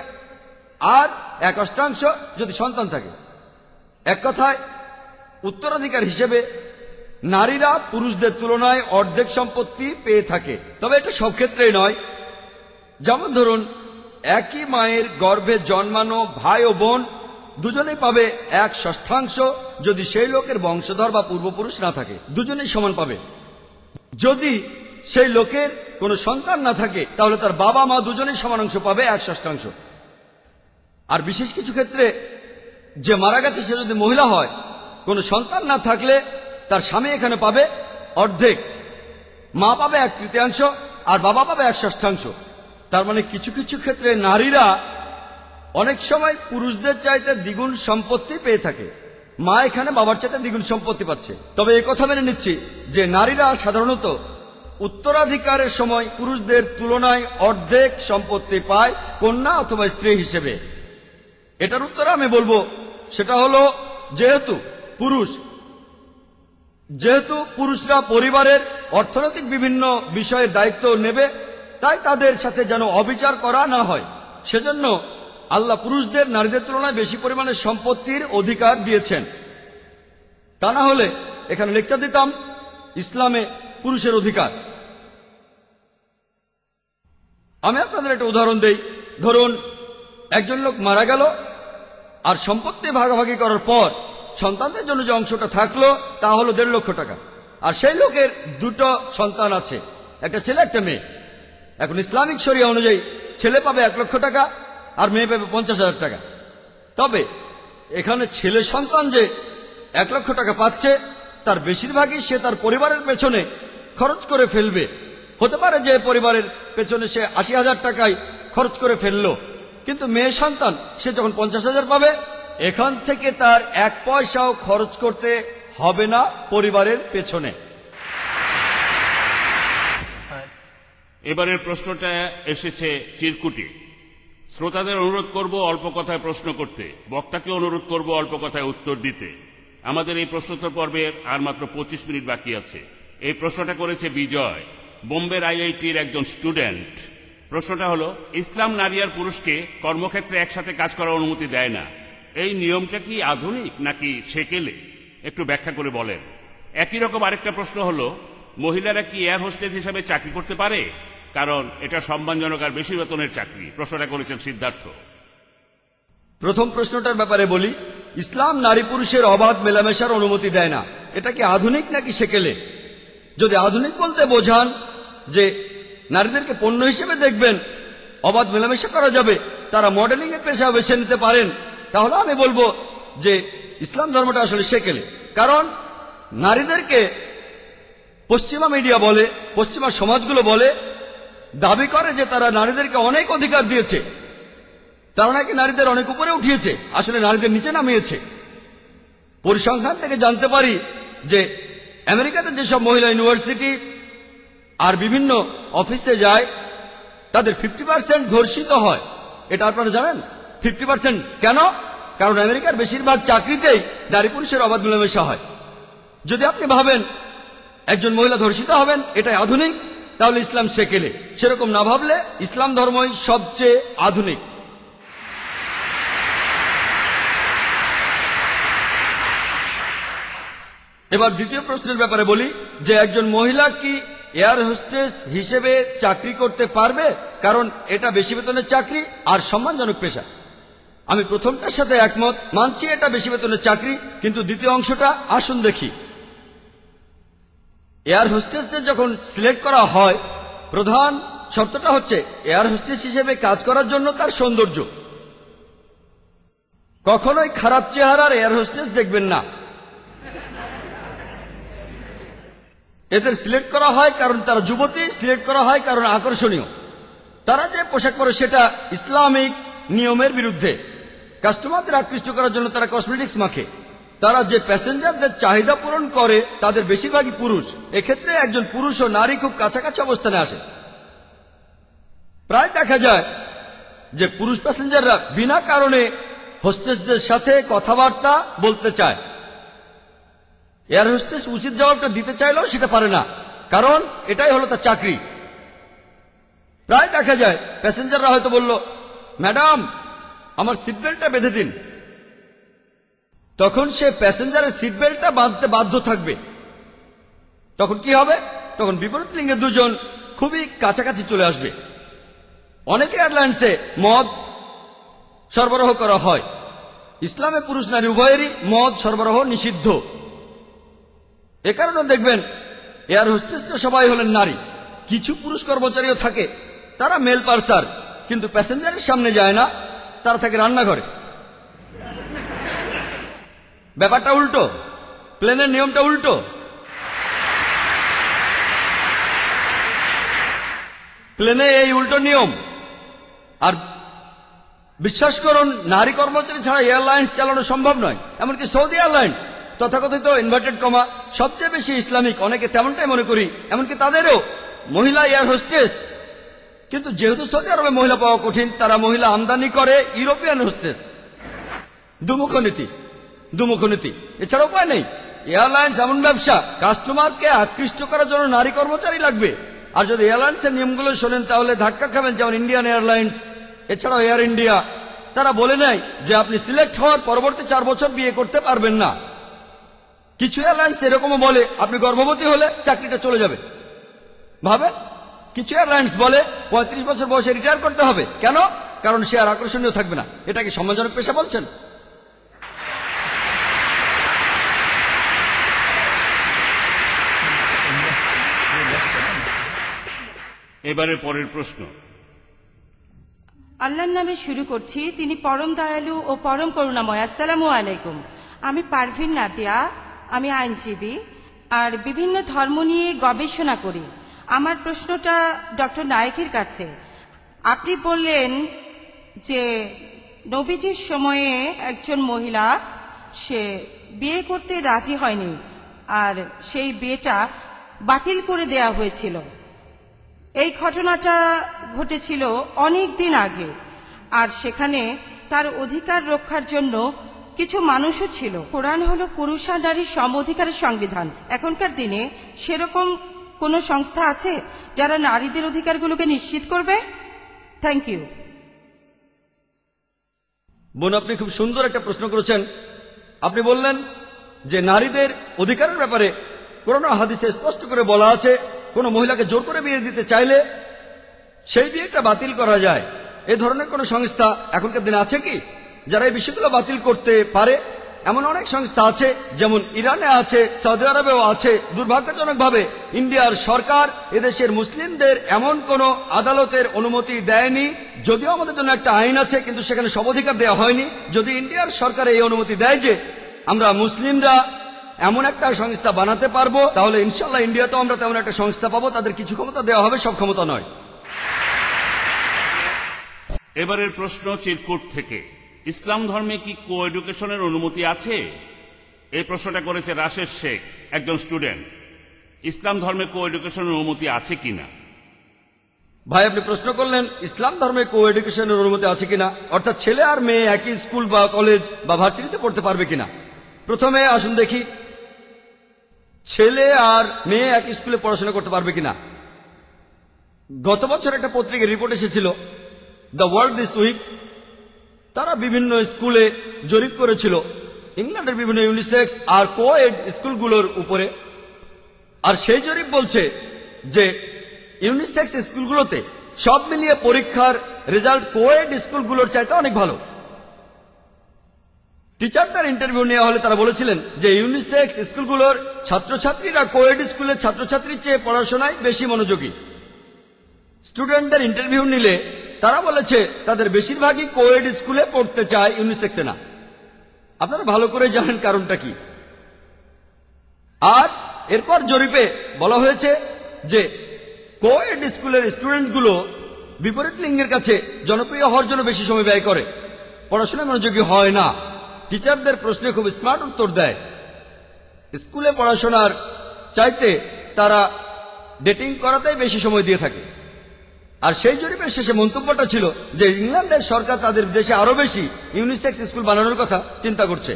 আর 1/8 যদি সন্তান থাকে। এক কথায় উত্তরাধিকার হিসেবে নারীরা পুরুষদের তুলনায় অর্ধেক সম্পত্তি পেয়ে থাকে। তবে এটা সব ক্ষেত্রেই নয়। যেমন ধরুন একই মায়ের গর্ভে জন্মানো ভাই ও বোন দুজনেই পাবে 1/6 যদি সেই লোকের বংশধর বা পূর্বপুরুষ না থাকে, দুজনেই সমান পাবে। যদি সেই লোকের কোনো সন্তান না থাকে তাহলে তার বাবা মা দুজনেই সমান অংশ পাবে 1/6। আর বিশেষ কিছু ক্ষেত্রে যে মারা গেছে সে যদি মহিলা হয়, কোনো সন্তান না থাকলে তার স্বামী এখানে পাবে অর্ধেক, মা পাবে 1/3 আর বাবা পাবে 1/6। তার মানে কিছু কিছু ক্ষেত্রে নারীরা অনেক সময় পুরুষদের চাইতে দ্বিগুণ সম্পত্তি পেয়ে থাকে। মা এখানে বাবার চাইতে দ্বিগুণ সম্পত্তি পাচ্ছে। তবে এই কথা মেনে নিচ্ছি যে নারীরা সাধারণত উত্তরাধিকারের সময় পুরুষদের তুলনায় অর্ধেক সম্পত্তি পায় কন্যা অথবা স্ত্রী হিসেবে। এটার উত্তরে আমি বলবো সেটা হলো যেহেতু পুরুষরা পরিবারের অর্থনৈতিক বিভিন্ন বিষয়ের দায়িত্ব নেবে, তাই তাদের সাথে যেন অবিচার করা না হয়, সেজন্য আল্লাহ পুরুষদের নারীদের তুলনায় বেশি পরিমাণে সম্পত্তির অধিকার দিয়েছেন। তা না হলে এখানে লেকচার দিতাম ইসলামে পুরুষের অধিকার। আমি আপনাদের একটা উদাহরণ দেই। ধরুন একজন লোক মারা গেল, আর সম্পত্তি ভাগাভাগি করার পর সন্তানদের জন্য যে অংশটা থাকলো তা হলো 1.5 লক্ষ টাকা। আর সেই লোকের 2 সন্তান আছে, একটা ছেলে একটা মেয়ে। এখন ইসলামিক শরিয়া অনুযায়ী ছেলে পাবে 1 লক্ষ টাকা আর মেয়ে পাবে 50,000 টাকা। তবে এখানে ছেলে সন্তান যে 1 লক্ষ টাকা পাচ্ছে তার বেশিরভাগই সে তার পরিবারের পেছনে খরচ করে ফেলবে। হতে পারে যে পরিবারের পেছনে সে 80,000 টাকায় খরচ করে ফেললো, কিন্তু মেয়ে সন্তান সে যখন 50,000 পাবে এখান থেকে তার 1 পয়সাও খরচ করতে হবে না পরিবারের পেছনে। এবারের প্রশ্নটা এসেছে চিরকুটে। শ্রোতাদের অনুরোধ করব অল্প কথায় প্রশ্ন করতে, বক্তাকে অনুরোধ করব অল্প কথায় উত্তর দিতে। আমাদের এই প্রশ্নোত্তর পর্বের আর মাত্র 25 মিনিট বাকি আছে। এই প্রশ্নটা করেছে বিজয়। বোম্বের আইআইটির একজন স্টুডেন্ট। প্রশ্নটা হলো, ইসলাম নারী আর পুরুষকে কর্মক্ষেত্রে একসাথে কাজ করার অনুমতি দেয় না। এই নিয়মটা কি আধুনিক নাকি সেকেলে? একটু ব্যাখ্যা করে বলেন। একই রকম আরেকটা প্রশ্ন হলো, মহিলারা কি এয়ার হোস্টেস হিসাবে চাকরি করতে পারে? কারণ এটা সম্মানজনক আর বেশি বেতনের চাকরি। প্রশ্নটা করেছেন সিদ্ধার্থ। প্রথম প্রশ্নটার ব্যাপারে বলি, ইসলাম নারী পুরুষের অবাধ মেলামেশার অনুমতি দেয় না। এটা কি আধুনিক নাকি সেকেলে? যদি আধুনিক বলতে বোঝান যে নারীদেরকে পণ্য হিসেবে দেখবেন, অবাধ মেলামেশা করা যাবে, তারা মডেলিং এর পেশা বেছে নিতে পারেন, তাহলে আমি বলবো যে ইসলাম ধর্মটা আসলে সেকেলে। কারণ নারীদেরকে পশ্চিমা মিডিয়া বলে, পশ্চিমা সমাজগুলো বলে, দাবি করে যে তারা নারীদেরকে অনেক অধিকার দিয়েছে, তারা নাকি নারীদের অনেক উপরে উঠিয়েছে, আসলে নারীদের নিচে নামিয়েছে। পরিসংখ্যান থেকে জানতে পারি যে আমেরিকাতে যেসব মহিলা ইউনিভার্সিটি আর বিভিন্ন অফিসে যায়, তাদের 50% ধর্ষিত হয়। এটা আপনারা জানেন? 50%। কেন? কারণ আমেরিকার বেশিরভাগ চাকরিতেই নারী পুরুষের অবাধ মেলামেশা হয়। যদি আপনি ভাবেন একজন মহিলা ধর্ষিত হবেন এটাই আধুনিক, তাহলে ইসলাম সেকেলে। সেরকম না ভাবলে ইসলাম ধর্মই সবচেয়ে আধুনিক। এবার দ্বিতীয় প্রশ্নের ব্যাপারে বলি যে একজন মহিলা কি এয়ার হোস্টেস হিসেবে চাকরি করতে পারবে? কারণ এটা বেশি বেতনের চাকরি আর সম্মানজনক পেশা। আমি প্রথমটার সাথে একমত, মানছি এটা বেশি বেতনের চাকরি, কিন্তু দ্বিতীয় অংশটা আসুন দেখি। এয়ার হোস্টেসদের যখন সিলেক্ট করা হয়, প্রধান শর্তটা হচ্ছে এয়ার হোস্টেস হিসেবে কাজ করার জন্য তার সৌন্দর্য। কখনোই খারাপ চেহারার এয়ার হোস্টেস দেখবেন না। এদের সিলেক্ট করা হয় কারণ তারা যুবতী, সিলেক্ট করা হয় কারণ আকর্ষণীয়। তারা যে পোশাক পরে সেটা ইসলামিক নিয়মের বিরুদ্ধে। কাস্টমারদের আকৃষ্ট করার জন্য তারা কসমেটিক্স মাখে। তারা যে প্যাসেঞ্জারদের চাহিদা পূরণ করে তাদের বেশিরভাগই পুরুষ। এক্ষেত্রে একজন পুরুষ ও নারী খুব কাছাকাছি অবস্থানে আসে। প্রায় দেখা যায় যে পুরুষ প্যাসেঞ্জাররা বিনা কারণে হোস্টেসদের সাথে কথাবার্তা বলতে চায়। এয়ার হোস্টেস উচিত জবাবটা দিতে চাইলেও সেটা পারে না, কারণ এটাই হলো তার চাকরি। প্রায় দেখা যায় প্যাসেঞ্জাররা হয়তো বলল, ম্যাডাম আমার সিট বেল্টটা বেঁধে দিন। তখন সে প্যাসেঞ্জারের সিট বেল্টটা বাঁধতে বাধ্য থাকবে। তখন কি হবে? তখন বিপরীত লিঙ্গের দুজন খুবই কাছাকাছি চলে আসবে। অনেক এয়ারলাইন্সে মদ সরবরাহ করা হয়। ইসলামে পুরুষ নারী উভয়েরই মদ সরবরাহ নিষিদ্ধ। এ কারণে দেখবেন এয়ার হোস্টেসরা সবাই হলেন নারী। কিছু পুরুষ কর্মচারীও থাকে, তারা মেল পার্সার, কিন্তু প্যাসেঞ্জারের সামনে যায় না, তারা থাকে রান্নাঘরে। ব্যাপারটা উল্টো, প্লেনের নিয়মটা উল্টো। প্লেনে এই উল্টো নিয়ম। আর বিশ্বাস করুন, নারী কর্মচারী ছাড়া এয়ারলাইন্স চালানো সম্ভব নয়। এমনকি সৌদি এয়ারলাইন্স, তথাকথিত ইনভার্টেড কমা সবচেয়ে বেশি ইসলামিক, অনেকে তেমনটাই মনে করি, এমনকি তাদেরও মহিলা এয়ার হোস্টেস। কিন্তু যেহেতু সৌদি আরবে মহিলা পাওয়া কঠিন, তারা মহিলা আমদানি করে ইউরোপিয়ান হোস্টেস। দুমুখ নীতি, এছাড়া উপায় নেই। এয়ারলাইন্স এমন ব্যবসা, কাস্টমারকে আকৃষ্ট করার জন্য নারী কর্মচারী লাগবে। আর যদি এয়ারলাইন্সের নিয়মগুলো শোনেন তাহলে ধাক্কা খাবেন। যেমন ইন্ডিয়ান এয়ারলাইন্স, এছাড়াও এয়ার ইন্ডিয়া, তারা বলে নেয় যে আপনি সিলেক্ট হওয়ার পরবর্তী 4 বছর বিয়ে করতে পারবেন না। কিছু এয়ারলাইন্স এরকমও বলে আপনি গর্ভবতী হলে চাকরিটা চলে যাবে। ভাবেন, কিছু এয়ারলাইন্স বলে 35 বছর বয়সে রিটায়ার করতে হবে। কেন? কারণ সে আর আকর্ষণীয় থাকবে না। এটা কি সম্মানজনক পেশা বলছেন? এবারে পরের প্রশ্ন। আল্লাহর নামে শুরু করছি, তিনি পরম দয়ালু ও পরম করুণাময়। আসসালামু আলাইকুম। আমি পারভিন নাদিয়া, আমি আইনজীবী আর বিভিন্ন ধর্ম নিয়ে গবেষণা করি। আমার প্রশ্নটা ডক্টর নায়েকের কাছে। আপনি বললেন যে নবীজির সময়ে একজন মহিলা সে বিয়ে করতে রাজি হয়নি আর সেই বিয়েটা বাতিল করে দেয়া হয়েছিল। এই ঘটনাটা ঘটেছিল অনেক দিন আগে, আর সেখানে তার অধিকার রক্ষার জন্য কিছু মানুষও ছিল। কোরআন হলো পুরুষ আর নারীর সম অধিকারের সংবিধান। এখনকার দিনে সেরকম কোনো সংস্থা আছে যারা নারীদের অধিকারগুলোকে নিশ্চিত করবে? Thank you. বোন, আপনি খুব সুন্দর একটা প্রশ্ন করেছেন। আপনি বললেন যে নারীদের অধিকারের ব্যাপারে কোরআন ও হাদিসে স্পষ্ট করে বলা আছে কোনো মহিলাকে জোর করে বিয়ে দিতে চাইলে সেই বিয়েটা বাতিল করা যায়। এ ধরনের কোনো সংস্থা এখনকার দিনে আছে কি যারা এই বিষয়গুলো বাতিল করতে পারে? এমন অনেক সংস্থা আছে, যেমন ইরানে আছে, সৌদি আরবেও আছে। দুর্ভাগ্যজনকভাবে ইন্ডিয়ার সরকার এদেশের মুসলিমদের এমন কোন আদালতের অনুমতি দেয়নি। যদিও আমাদের জন্য একটা আইন আছে, কিন্তু সেখানে সব অধিকার দেওয়া হয়নি। যদি ইন্ডিয়ার সরকার এই অনুমতি দেয় যে আমরা মুসলিমরা এমন একটা সংস্থা বানাতে পারবো, তাহলে ইনশাল্লাহ ইন্ডিয়াতেও আমরা তেমন একটা সংস্থা পাবো। তাদের কিছু ক্ষমতা দেওয়া হবে, সব ক্ষমতা নয়। এবারের প্রশ্ন চিরকুট থেকে, ইসলাম ধর্মে কি কো এডুকেশনের অনুমতি আছে? এই প্রশ্নটা করেছে রাশেদ শেখ, একজন স্টুডেন্ট। ইসলাম ধর্মে কো এডুকেশনের অনুমতি আছে কিনা? ভাই, আপনি প্রশ্ন করলেন ইসলাম ধর্মে কো এডুকেশনের অনুমতি আছে কিনা, অর্থাৎ ছেলে আর মেয়ে একই স্কুল বা কলেজ বা ভার্সিটিতে পড়তে পারবে কিনা। প্রথমে আসুন দেখি ছেলে আর মেয়ে একই স্কুলে পড়াশোনা করতে পারবে কিনা। গত বছর একটা পত্রিকার রিপোর্ট এসেছিল, দ্য ওয়ার্ল্ড দিস উইক। তারা বিভিন্ন স্কুলে জরিপ করেছিল ইংল্যান্ডের বিভিন্ন ইউনিসেক্স আর কো-এড স্কুলগুলোর উপরে। আর সেই জরিপ বলছে যে ইউনিসেক্স স্কুলগুলোতে সব মিলিয়ে পরীক্ষার রেজাল্ট কো-এড স্কুলগুলোর চাইতে অনেক ভালো। টিচারদের ইন্টারভিউ নেওয়া হলে তারা বলেছিলেন যে ইউনিসেক্স স্কুলগুলোর ছাত্রছাত্রীরা কো-এড স্কুলের ছাত্রছাত্রীর চেয়ে পড়াশোনায় বেশি মনোযোগী। স্টুডেন্টদের ইন্টারভিউ নিলে তারা বলেছে তাদের বেশিরভাগই কো-এড স্কুলে পড়তে চায়, ইউনিসেক্সে না। আপনারা ভালো করে জানেন কারণটা কি। আর এরপর জরিপে বলা হয়েছে যে কো-এড স্কুলের স্টুডেন্টগুলো বিপরীত লিঙ্গের কাছে জনপ্রিয় হওয়ার জন্য বেশি সময় ব্যয় করে, পড়াশোনায় মনোযোগী হয় না। টিচারদের প্রশ্নে খুব স্মার্ট উত্তর দেয়। স্কুলে পড়াশোনার চাইতে তারা ডেটিং করাতেই বেশি সময় দিয়ে থাকে। আর সেই জরিপের শেষে মন্তব্যটা ছিল যে ইংল্যান্ডের সরকার তাদের দেশে আরো বেশি ইউনিসেক্স স্কুল বানানোর কথা চিন্তা করছে।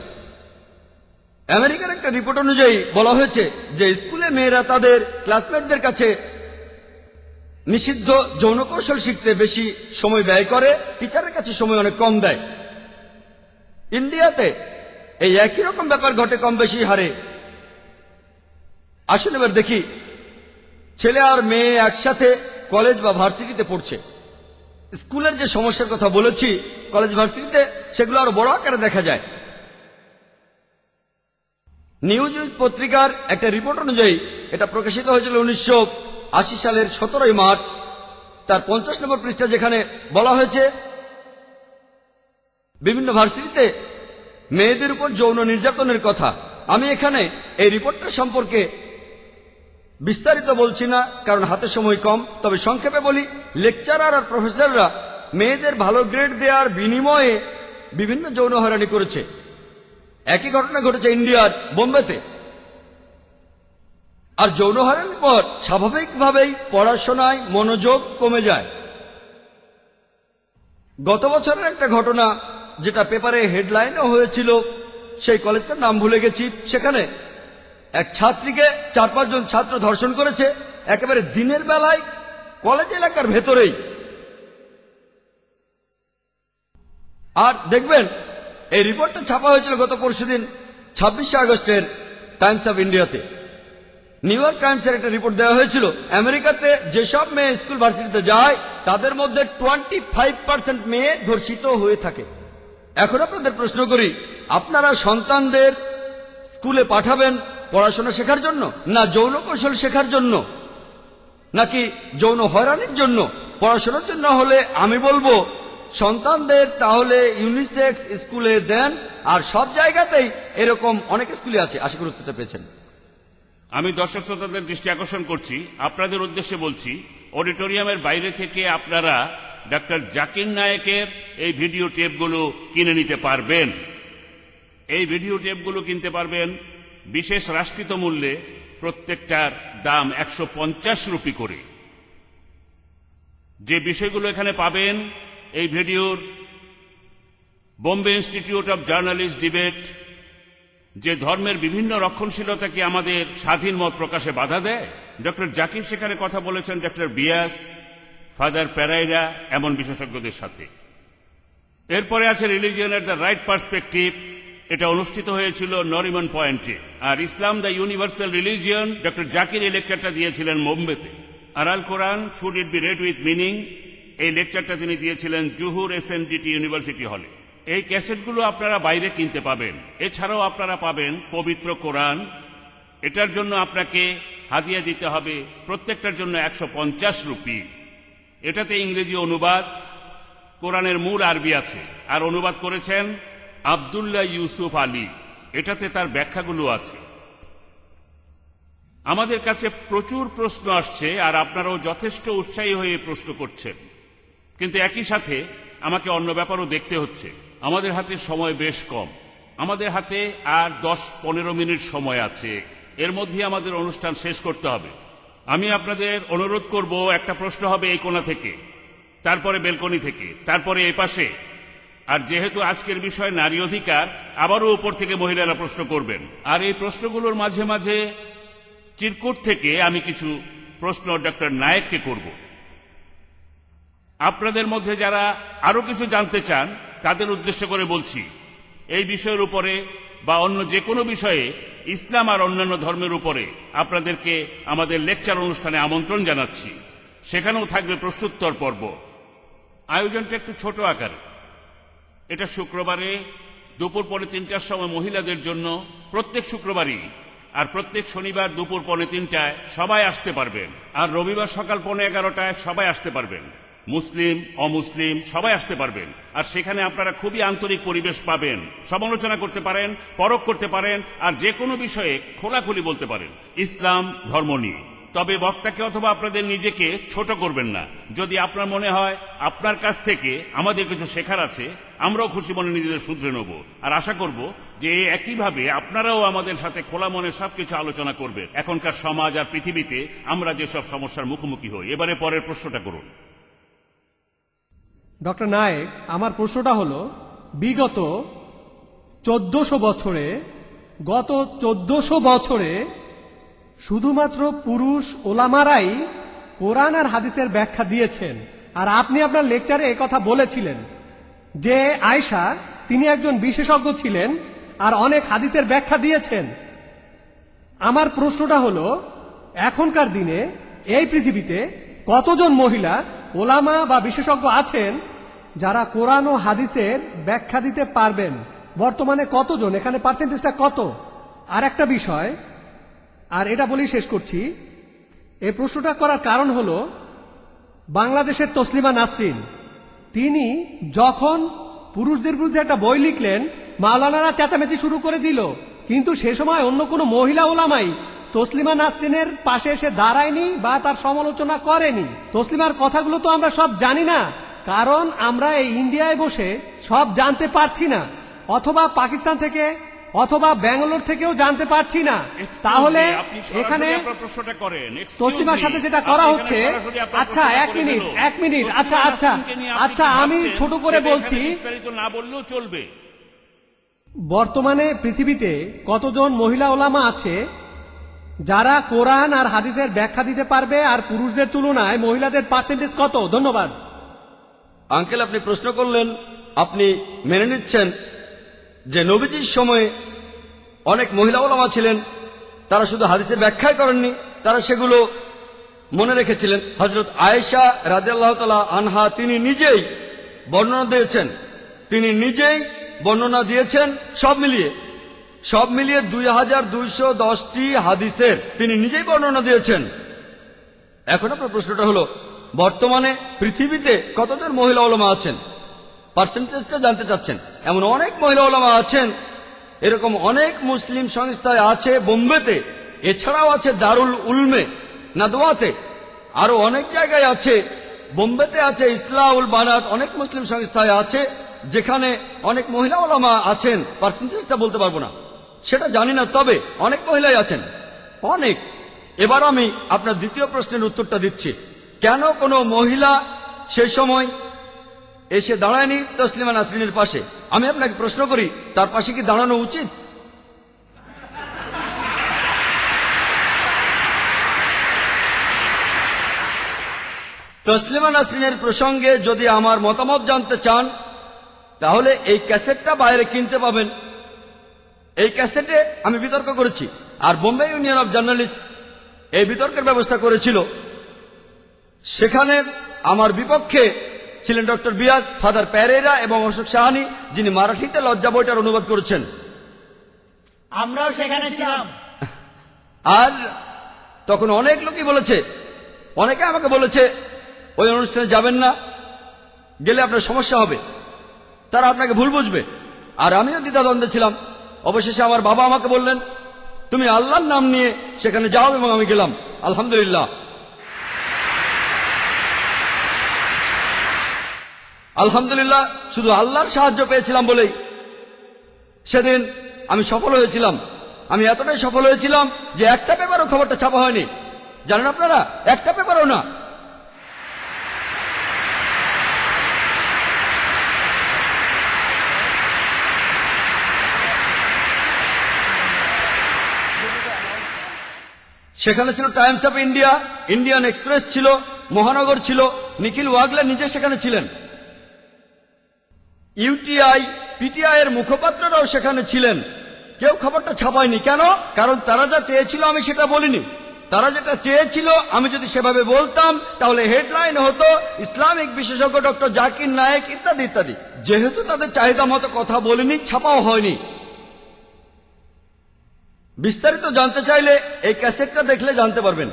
আমেরিকার একটা রিপোর্ট অনুযায়ী বলা হয়েছে যে স্কুলে মেয়েরা তাদের ক্লাসমেটদের কাছে নিষিদ্ধ যৌন কৌশল শিখতে বেশি সময় ব্যয় করে, টিচারের কাছে সময় অনেক কম দেয়। ইন্ডিয়াতে এই একই রকম ব্যাপার ঘটে কম বেশি হারে। আসুন এবার দেখি ছেলে আর মেয়ে একসাথে কলেজ বা ভার্সিটিতে পড়ছে। স্কুলের যে সমস্যার কথা বলেছি কলেজ ভার্সিটিতে, সেগুলো আরো বড় আকারে দেখা যায়। নিউজ পত্রিকার একটা রিপোর্ট অনুযায়ী, এটা প্রকাশিত হয়েছিল 1980 সালের 17 মার্চ, তার 50 নম্বর পৃষ্ঠা, যেখানে বলা হয়েছে বিভিন্ন ভার্সিটিতে মেয়েদের উপর যৌন নির্যাতনের কথা। আমি এখানে এই রিপোর্টটা সম্পর্কে বিস্তারিত বলছি না, কারণ হাতে সময় কম। তবে সংক্ষেপে বলি, লেকচারার আর প্রফেসররা মেয়েদের ভালো গ্রেড দেওয়ার বিনিময়ে বিভিন্ন যৌন হয়রানি করেছে। একই ঘটনা ঘটেছে ইন্ডিয়ার বোম্বেতে। আর যৌন হয়রানির পর স্বাভাবিকভাবেই পড়াশোনায় মনোযোগ কমে যায়। গত বছরের একটা ঘটনা যেটা পেপারে হেডলাইনও হয়েছিল, সেই কলেজটার নাম ভুলে গেছি, সেখানে এক ছাত্রীকে 4-5 জন ছাত্র ধর্ষণ করেছে, একেবারে দিনের বেলায় কলেজ এলাকার ভেতরেই। আর দেখবেন এই রিপোর্টটা ছাপা হয়েছিল গত পরশুদিন 26শে আগস্টের টাইমস অফ ইন্ডিয়াতে। নিউ ইয়র্ক টাইমসের একটা রিপোর্ট দেওয়া হয়েছিল, আমেরিকাতে যেসব মেয়ে স্কুল ভার্সিটিতে যায় তাদের মধ্যে 25% মেয়ে ধর্ষিত হয়ে থাকে। এখন আপনাদের প্রশ্ন করি, আপনারা সন্তানদের স্কুলে পাঠাবেন পড়াশোনা শেখার জন্য, না যৌন কৌশল শেখার জন্য, নাকি যৌন হয়রানির জন্য? পড়াশোনার জন্য হলে আমি বলবো সন্তানদের তাহলে ইউনিসেক্স স্কুলে দেন। আর সব জায়গাতেই এরকম অনেক স্কুলে আছে। আশা করি উত্তরটা পেয়েছেন। আমি দর্শক শ্রোতাদের দৃষ্টি আকর্ষণ করছি, আপনাদের উদ্দেশ্যে বলছি, অডিটোরিয়ামের বাইরে থেকে আপনারা ডক্টর জাকির নায়েকের এই ভিডিও টেপগুলো কিনে নিতে পারবেন। এই ভিডিও টেপগুলো কিনতে পারবেন বিশেষ হ্রাসকৃত মূল্যে, প্রত্যেকটার দাম 150 রুপি করে। যে বিষয়গুলো এখানে পাবেন এই ভিডিওর: Bombay institute of journalist debate, যে ধর্মের বিভিন্ন রক্ষণশীলতা কি আমাদের স্বাধীন মত প্রকাশে বাধা দেয়? ডক্টর জাকির সেখানে কথা বলেছেন ডক্টর বিয়াস, ফাদার প্যারাইরা এমন বিশেষজ্ঞদের সাথে। এরপরে আছে রিলিজিয়নের দ্য রাইট পার্সপেক্টিভ, এটা অনুষ্ঠিত হয়েছিল নরিমন পয়েন্টে। আর Islam the universal religion, doctor Zakir এই লেকচারটা দিয়েছিলেন বোম্বেতে। আর Al Quran should it be read with meaning, এই লেকচারটা তিনি দিয়েছিলেন জুহুর SNDT ইউনিভার্সিটি হলে। এই ক্যাসেটগুলো আপনারা বাইরে কিনতে পাবেন। এছাড়াও আপনারা পাবেন পবিত্র কোরআন, এটার জন্য আপনাকে হাদিয়া দিতে হবে প্রত্যেকটার জন্য 150 রুপি। এটাতে ইংরেজি অনুবাদ, কোরআনের মূল আরবি আছে, আর অনুবাদ করেছেন আব্দুল্লাহ ইউসুফ আলী। এটাতে তার ব্যাখ্যাগুলো আছে। আমাদের কাছে প্রচুর প্রশ্ন আসছে, আর আপনারাও যথেষ্ট উৎসাহী হয়ে প্রশ্ন করছেন, কিন্তু একই সাথে আমাকে অন্য ব্যাপারও দেখতে হচ্ছে। আমাদের হাতে সময় বেশ কম, আমাদের হাতে আর 10-15 মিনিট সময় আছে, এর মধ্যে আমাদের অনুষ্ঠান শেষ করতে হবে। আমি আপনাদের অনুরোধ করব, একটা প্রশ্ন হবে এই কোণা থেকে, তারপরে বেলকনি থেকে, তারপরে এই পাশে। আর যেহেতু আজকের বিষয় নারী অধিকার, আবারও উপর থেকে মহিলারা প্রশ্ন করবেন। আর এই প্রশ্নগুলোর মাঝে মাঝে চিরকুট থেকে আমি কিছু প্রশ্ন ডক্টর নায়েককে করব। আপনাদের মধ্যে যারা আরো কিছু জানতে চান তাদের উদ্দেশ্য করে বলছি, এই বিষয়ের উপরে বা অন্য যে কোনো বিষয়ে, ইসলাম আর অন্যান্য ধর্মের উপরে আপনাদেরকে আমাদের লেকচার অনুষ্ঠানে আমন্ত্রণ জানাচ্ছি। সেখানেও থাকবে প্রশ্নোত্তর পর্ব। আয়োজনটা একটু ছোট আকারে। এটা শুক্রবারে দুপুর 3:45 সময় মহিলাদের জন্য, প্রত্যেক শুক্রবারই, আর প্রত্যেক শনিবার দুপুর 3:45 সবাই আসতে পারবেন। আর রবিবার সকাল 11:30 সবাই আসতে পারবেন। মুসলিম অমুসলিম সবাই আসতে পারবেন। আর সেখানে আপনারা খুবই আন্তরিক পরিবেশ পাবেন, সমালোচনা করতে পারেন, পরখ করতে পারেন, আর যে কোনো বিষয়ে খোলাখুলি বলতে পারেন ইসলাম ধর্ম নিয়ে। তবে বক্তাকে অথবা আপনাদের নিজেকে ছোট করবেন না। যদি আপনার মনে হয় আপনার কাছ থেকে আমাদের কিছু শেখার আছে, আমরাও খুশি মনে নিজেদের শুধরে নেব। আর আশা করব যে একইভাবে আপনারাও আমাদের সাথে খোলা মনে সবকিছু আলোচনা করবেন। এখনকার সমাজ আর পৃথিবীতে আমরা যেসব সমস্যার মুখোমুখি হই। এবারে পরের প্রশ্নটা করুন। ডক্টর নায়েক, আমার প্রশ্নটা হলো, বিগত 1400 বছরে শুধুমাত্র পুরুষ ওলামারাই কোরআন আর হাদিসের ব্যাখ্যা দিয়েছেন, আর আপনি আপনার লেকচারে কথা বলেছিলেন যে আয়েশা তিনি একজন বিশেষজ্ঞ ছিলেন আর অনেক হাদিসের ব্যাখ্যা দিয়েছেন। আমার প্রশ্নটা হলো, এখনকার দিনে এই পৃথিবীতে কতজন মহিলা ওলামা বা বিশেষজ্ঞ আছেন যারা কোরআন ও হাদিসের ব্যাখ্যা দিতে পারবেন? বর্তমানে কতজন? এখানে পার্সেন্টেজটা কত? আর একটা বিষয়, আর এটা বলেই শেষ করছি, এই প্রশ্নটা করার কারণ হলো, বাংলাদেশের তসলিমা নাসরিন তিনি যখন পুরুষদের বিরুদ্ধে একটা বই লিখলেন, মাওলানারা চেঁচামেচি শুরু করে দিল, কিন্তু সে সময় অন্য কোনো মহিলা ওলামাই তসলিমা নাসরিনের পাশে এসে দাঁড়ায়নি বা তার সমালোচনা করেনি। তসলিমার কথাগুলো তো আমরা সব জানি না, কারণ আমরা এই ইন্ডিয়ায় বসে সব জানতে পারছি না, অথবা পাকিস্তান থেকে অথবা ব্যাঙ্গালোর থেকেও জানতে পারছি না। তাহলে এখানে তসলিমার সাথে যেটা করা হচ্ছে, আচ্ছা এক মিনিট, আচ্ছা আমি ছোট করে বলছি, না বললেও চলবে। বর্তমানে পৃথিবীতে কতজন মহিলা ওলামা আছে যারা কোরআন আর হাদিসের ব্যাখ্যা দিতে পারবে, আর পুরুষদের তুলনায় মহিলাদের পার্সেন্টেজ কত? ধন্যবাদ। আঙ্কেল, আপনি প্রশ্ন করলেন, আপনি মেনে নিচ্ছেন যে নবীজির সময়ে অনেক মহিলা ওলামা ছিলেন, তারা শুধু হাদিসের ব্যাখ্যাই করেননি, তারা সেগুলো মনে রেখেছিলেন। হযরত আয়েশা রাদিয়াল্লাহু তাআলা আনহা তিনি নিজেই বর্ণনা দিয়েছেন সব মিলিয়ে 2210টি হাদিসের তিনি নিজেই বর্ণনা দিয়েছেন। এখন আপনার প্রশ্নটা হলো, বর্তমানে পৃথিবীতে কতজন মহিলা ওলামা আছেন? পার্সেন্টেজটা জানতে চাচ্ছেন। এমন অনেক মহিলা ওলামা আছেন, এরকম অনেক মুসলিম সংস্থায় আছে বোম্বেতে, এছাড়াও আছে দারুল উলমে নাদওয়াতে, আরো অনেক জায়গায় আছে। বোম্বেতে আছে ইসলাহুল বানাত, অনেক মুসলিম সংস্থায় আছে যেখানে অনেক মহিলা ওলামা আছেন। পার্সেন্টেজটা বলতে পারবো না, সেটা জানি না, তবে অনেক মহিলাই আছেন, অনেক। এবার আমি আপনার দ্বিতীয় প্রশ্নের উত্তরটা দিচ্ছি, কেন কোনো মহিলা সেই সময় এসে দাঁড়ায়নি তসলিমা নাসরিনের পাশে? আমি আপনাকে প্রশ্ন করি, তার পাশে কি দাঁড়ানো উচিত? তসলিমা নাসরিনের প্রসঙ্গে যদি আমার মতামত জানতে চান তাহলে এই ক্যাসেটটা বাইরে কিনতে পাবেন। এই ক্যাসেটে আমি বিতর্ক করেছি, আর বোম্বে ইউনিয়ন অব জার্নালিস্ট এই বিতর্কের ব্যবস্থা করেছিল। সেখানে আমার বিপক্ষে ছিলেন ডক্টর বিয়াস, ফাদার প্যারেরা এবং অশোক সাহানি, যিনি মারাঠিতে লজ্জা বইটার অনুবাদ করেছেন। আমরাও সেখানে ছিলাম। আর তখন অনেক লোকই বলেছে, অনেকে আমাকে বলেছে ওই অনুষ্ঠানে যাবেন না, গেলে আপনার সমস্যা হবে, তারা আপনাকে ভুল বুঝবে। আর আমিও দ্বিধাদ্বন্দ্বে ছিলাম। অবশেষে আমার বাবা আমাকে বললেন, তুমি আল্লাহর নাম নিয়ে সেখানে যাও, এবং আমি গেলাম। আলহামদুলিল্লাহ, আলহামদুলিল্লাহ, শুধু আল্লাহর সাহায্য পেয়েছিলাম বলেই সেদিন আমি সফল হয়েছিলাম। আমি এতটাই সফল হয়েছিলাম যে একটা পেপারও খবরটা ছাপা হয়নি। জানেন আপনারা, একটা পেপারও না। সেখানে ছিল Times of India, Indian express ছিল, মহানগর ছিল, নিখিল ওয়াগলে নিজে সেখানে ছিলেন, ইউটিআই, পিটিআই এর মুখপাত্ররাও সেখানে ছিলেন। কেউ খবরটা ছাপায়নি। কেন? কারণ তারা যা চেয়েছিল আমি সেটা বলিনি। তারা যেটা চেয়েছিল আমি যদি সেভাবে বলতাম তাহলে হেডলাইন হতো ইসলামিক বিশেষজ্ঞ ডক্টর জাকির নায়েক ইত্যাদি ইত্যাদি। যেহেতু তাদের চাহিদা মতো কথা বলিনি, ছাপাও হয়নি। বিস্তারিত জানতে চাইলে এই ক্যাসেটটা দেখলে জানতে পারবেন।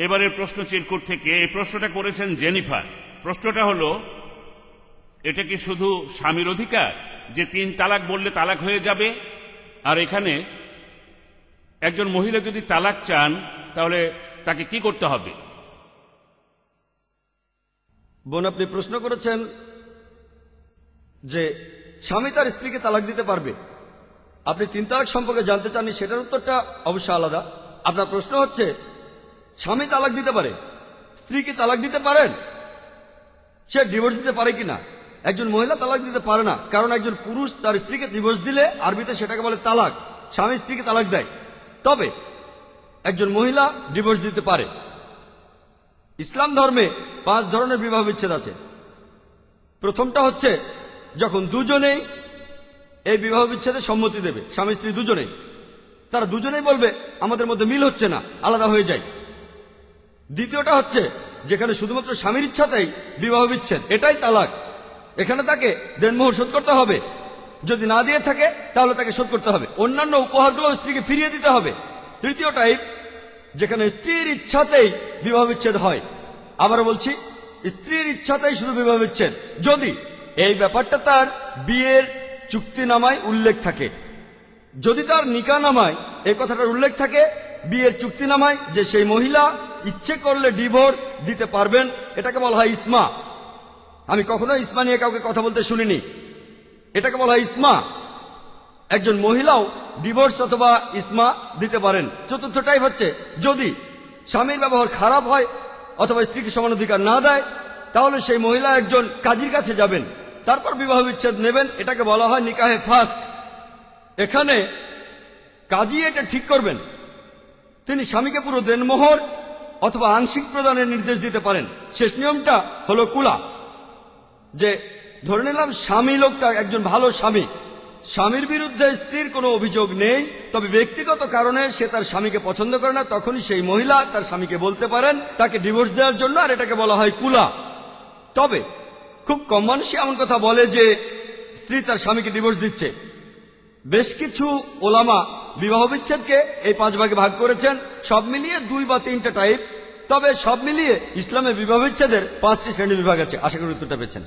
এবারের প্রশ্ন চিরকুট থেকে এই প্রশ্নটা করেছেন জেনিফার। প্রশ্নটা হলো, এটা কি শুধু স্বামীর অধিকার যে 3 তালাক বললে তালাক হয়ে যাবে? আর এখানে একজন মহিলা যদি তালাক চান তাহলে তাকে কি করতে হবে? বোন, আপনি প্রশ্ন করেছেন যে স্বামী তার স্ত্রীকে তালাক দিতে পারবে। আপনি 3 তালাক সম্পর্কে জানতে চাননি, সেটার উত্তরটা অবশ্যই আলাদা। আপনার প্রশ্ন হচ্ছে স্বামী তালাক দিতে পারে, স্ত্রী কি তালাক দিতে পারেন? সে ডিভোর্স দিতে পারে কিনা? একজন মহিলা তালাক দিতে পারে না, কারণ একজন পুরুষ তার স্ত্রীকে ডিভোর্স দিলে আরবিতে সেটাকে বলে তালাক। স্বামী স্ত্রীকে তালাক দেয়। তবে একজন মহিলা ডিভোর্স দিতে পারে। ইসলাম ধর্মে 5 ধরনের বিবাহ বিচ্ছেদ আছে। প্রথমটা হচ্ছে যখন দুজনেই এই বিবাহ বিচ্ছেদে সম্মতি দেবে, স্বামী স্ত্রী দুজনেই। তারা দুজনেই বলবে আমাদের মধ্যে মিল হচ্ছে না, আলাদা হয়ে যায়। দ্বিতীয়টা হচ্ছে যেখানে শুধুমাত্র স্বামীর ইচ্ছাতেই বিবাহ বিচ্ছেদ, এটাই তালাক। এখানে তাকে দেনমোহর শোধ করতে হবে, যদি না দিয়ে থাকে তাহলে তাকে শোধ করতে হবে। অন্যান্য উপহারগুলো স্ত্রীকে ফিরিয়ে দিতে হবে। তৃতীয় টাইপ, যেখানে স্ত্রীর ইচ্ছাতেই বিবাহ বিচ্ছেদ হয়। আবারও বলছি, স্ত্রীর ইচ্ছাতেই শুধু বিবাহ বিচ্ছেদ, যদি এই ব্যাপারটা তার বিয়ের চুক্তিনামায় উল্লেখ থাকে। যদি তার নিকাহনামায় এই কথাটার উল্লেখ থাকে, বিয়ের চুক্তিনামায়, যে সেই মহিলা ইচ্ছে করলে ডিভোর্স দিতে পারবেন, এটাকে বলা হয় ইসমা। আমি কখনো ইসমা নিয়ে কাউকে কথা বলতে শুনিনি, এটাকে বলা হয় ইসমা। একজন মহিলাও ডিভোর্স অথবা ইসমা দিতে পারেন। চতুর্থ টাইপ হচ্ছে যদি স্বামীর ব্যবহার খারাপ হয় অথবা স্ত্রীকে সমান অধিকার না দেয়, তাহলে সেই মহিলা একজন কাজীর কাছে যাবেন, তারপর বিবাহ বিচ্ছেদ নেবেন। এটাকে বলা হয় নিকাহে ফাস্ক। এখানে কাজী এটা ঠিক করবেন, তিনি স্বামীকে পুরো দেনমোহর অথবা আংশিক প্রদানের নির্দেশ দিতে পারেন। শেষ নিয়মটা হলো কুলা, যে ধরে নিলাম স্বামী লোকটা একজন ভালো স্বামী, স্বামীর বিরুদ্ধে স্ত্রীর কোনো অভিযোগ নেই, তবে ব্যক্তিগত কারণে সে তার স্বামীকে পছন্দ করে না, তখনই সেই মহিলা তার স্বামীকে বলতে পারেন তাকে ডিভোর্স দেওয়ার জন্য, আর এটাকে বলা হয় কুলা। তবে খুব কম মানুষই এমন কথা বলে যে স্ত্রী তার স্বামীকে ডিভোর্স দিচ্ছে। বেশ কিছু ওলামা বিবাহ বিচ্ছেদকে এই 5 ভাগে ভাগ করেছেন, সব মিলিয়ে 2 বা 3টা টাইপ। তবে সব মিলিয়ে ইসলামে বিবাহ বিচ্ছেদের 5টি শ্রেণী বিভাগ আছে। আশা করি উত্তরটা পেয়েছেন।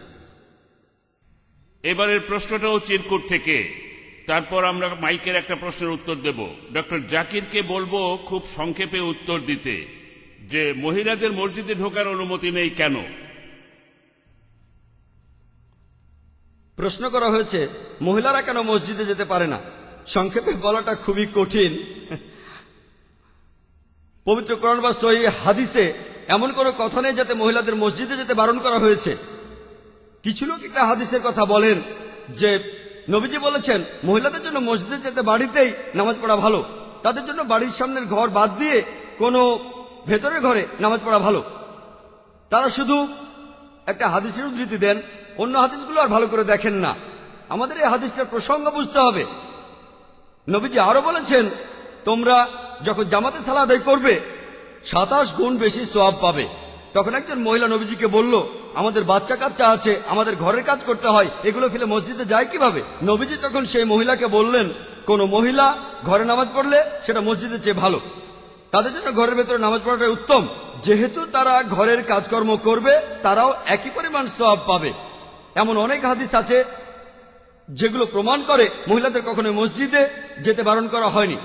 এবারের প্রশ্নটাও চিরকুট থেকে। তারপর আমরা মাইকের একটা প্রশ্নের উত্তর দেব। ডক্টর জাকিরকে বলবো খুব সংক্ষেপে উত্তর দিতে, যে মহিলাদের মসজিদে ঢোকার অনুমতি নেই কেন? প্রশ্ন করা হয়েছে মহিলারা কেন মসজিদে যেতে পারে না। সংক্ষেপে বলাটা খুবই কঠিন। পবিত্র কোরআন বা সহিহ হাদিসে এমন কোনো কথা নেই যাতে মহিলাদের মসজিদে যেতে বারণ করা হয়েছে। কিছু লোক একটা হাদিসের কথা বলেন যে নবীজি বলেছেন মহিলাদের জন্য মসজিদে যেতে বাড়িতেই নামাজ পড়া ভালো, তাদের জন্য বাড়ির সামনের ঘর বাদ দিয়ে কোনো ভেতরের ঘরে নামাজ পড়া ভালো। তারা শুধু একটা হাদিসের উদ্ধৃতি দেন, অন্য হাদিসগুলো আর ভালো করে দেখেন না। আমাদের এই হাদিসটার প্রসঙ্গ বুঝতে হবে। নবীজি আরো বলেছেন, তোমরা যখন জামাতে সালাত আদায় করবে 27 গুণ বেশি সওয়াব পাবে। তখন একজন মহিলা নবীজিকে বলল, আমাদের বাচ্চা কাচ্চা আছে, আমাদের ঘরের কাজ করতে হয়, এগুলো ফেলে মসজিদে যায় কিভাবে? নবীজি তখন সেই মহিলাকে বললেন, কোন মহিলা ঘরে নামাজ পড়লে সেটা মসজিদের চেয়ে ভালো। তাদের জন্য ঘরের ভেতরে নামাজ পড়াটাই উত্তম। যেহেতু তারা ঘরের কাজকর্ম করবে, তারাও একই পরিমাণ সওয়াব পাবে। এমন অনেক হাদিস আছে যেগুলো প্রমাণ করে মহিলাদের কখনো মসজিদে যেতে বারণ করা হয়নি।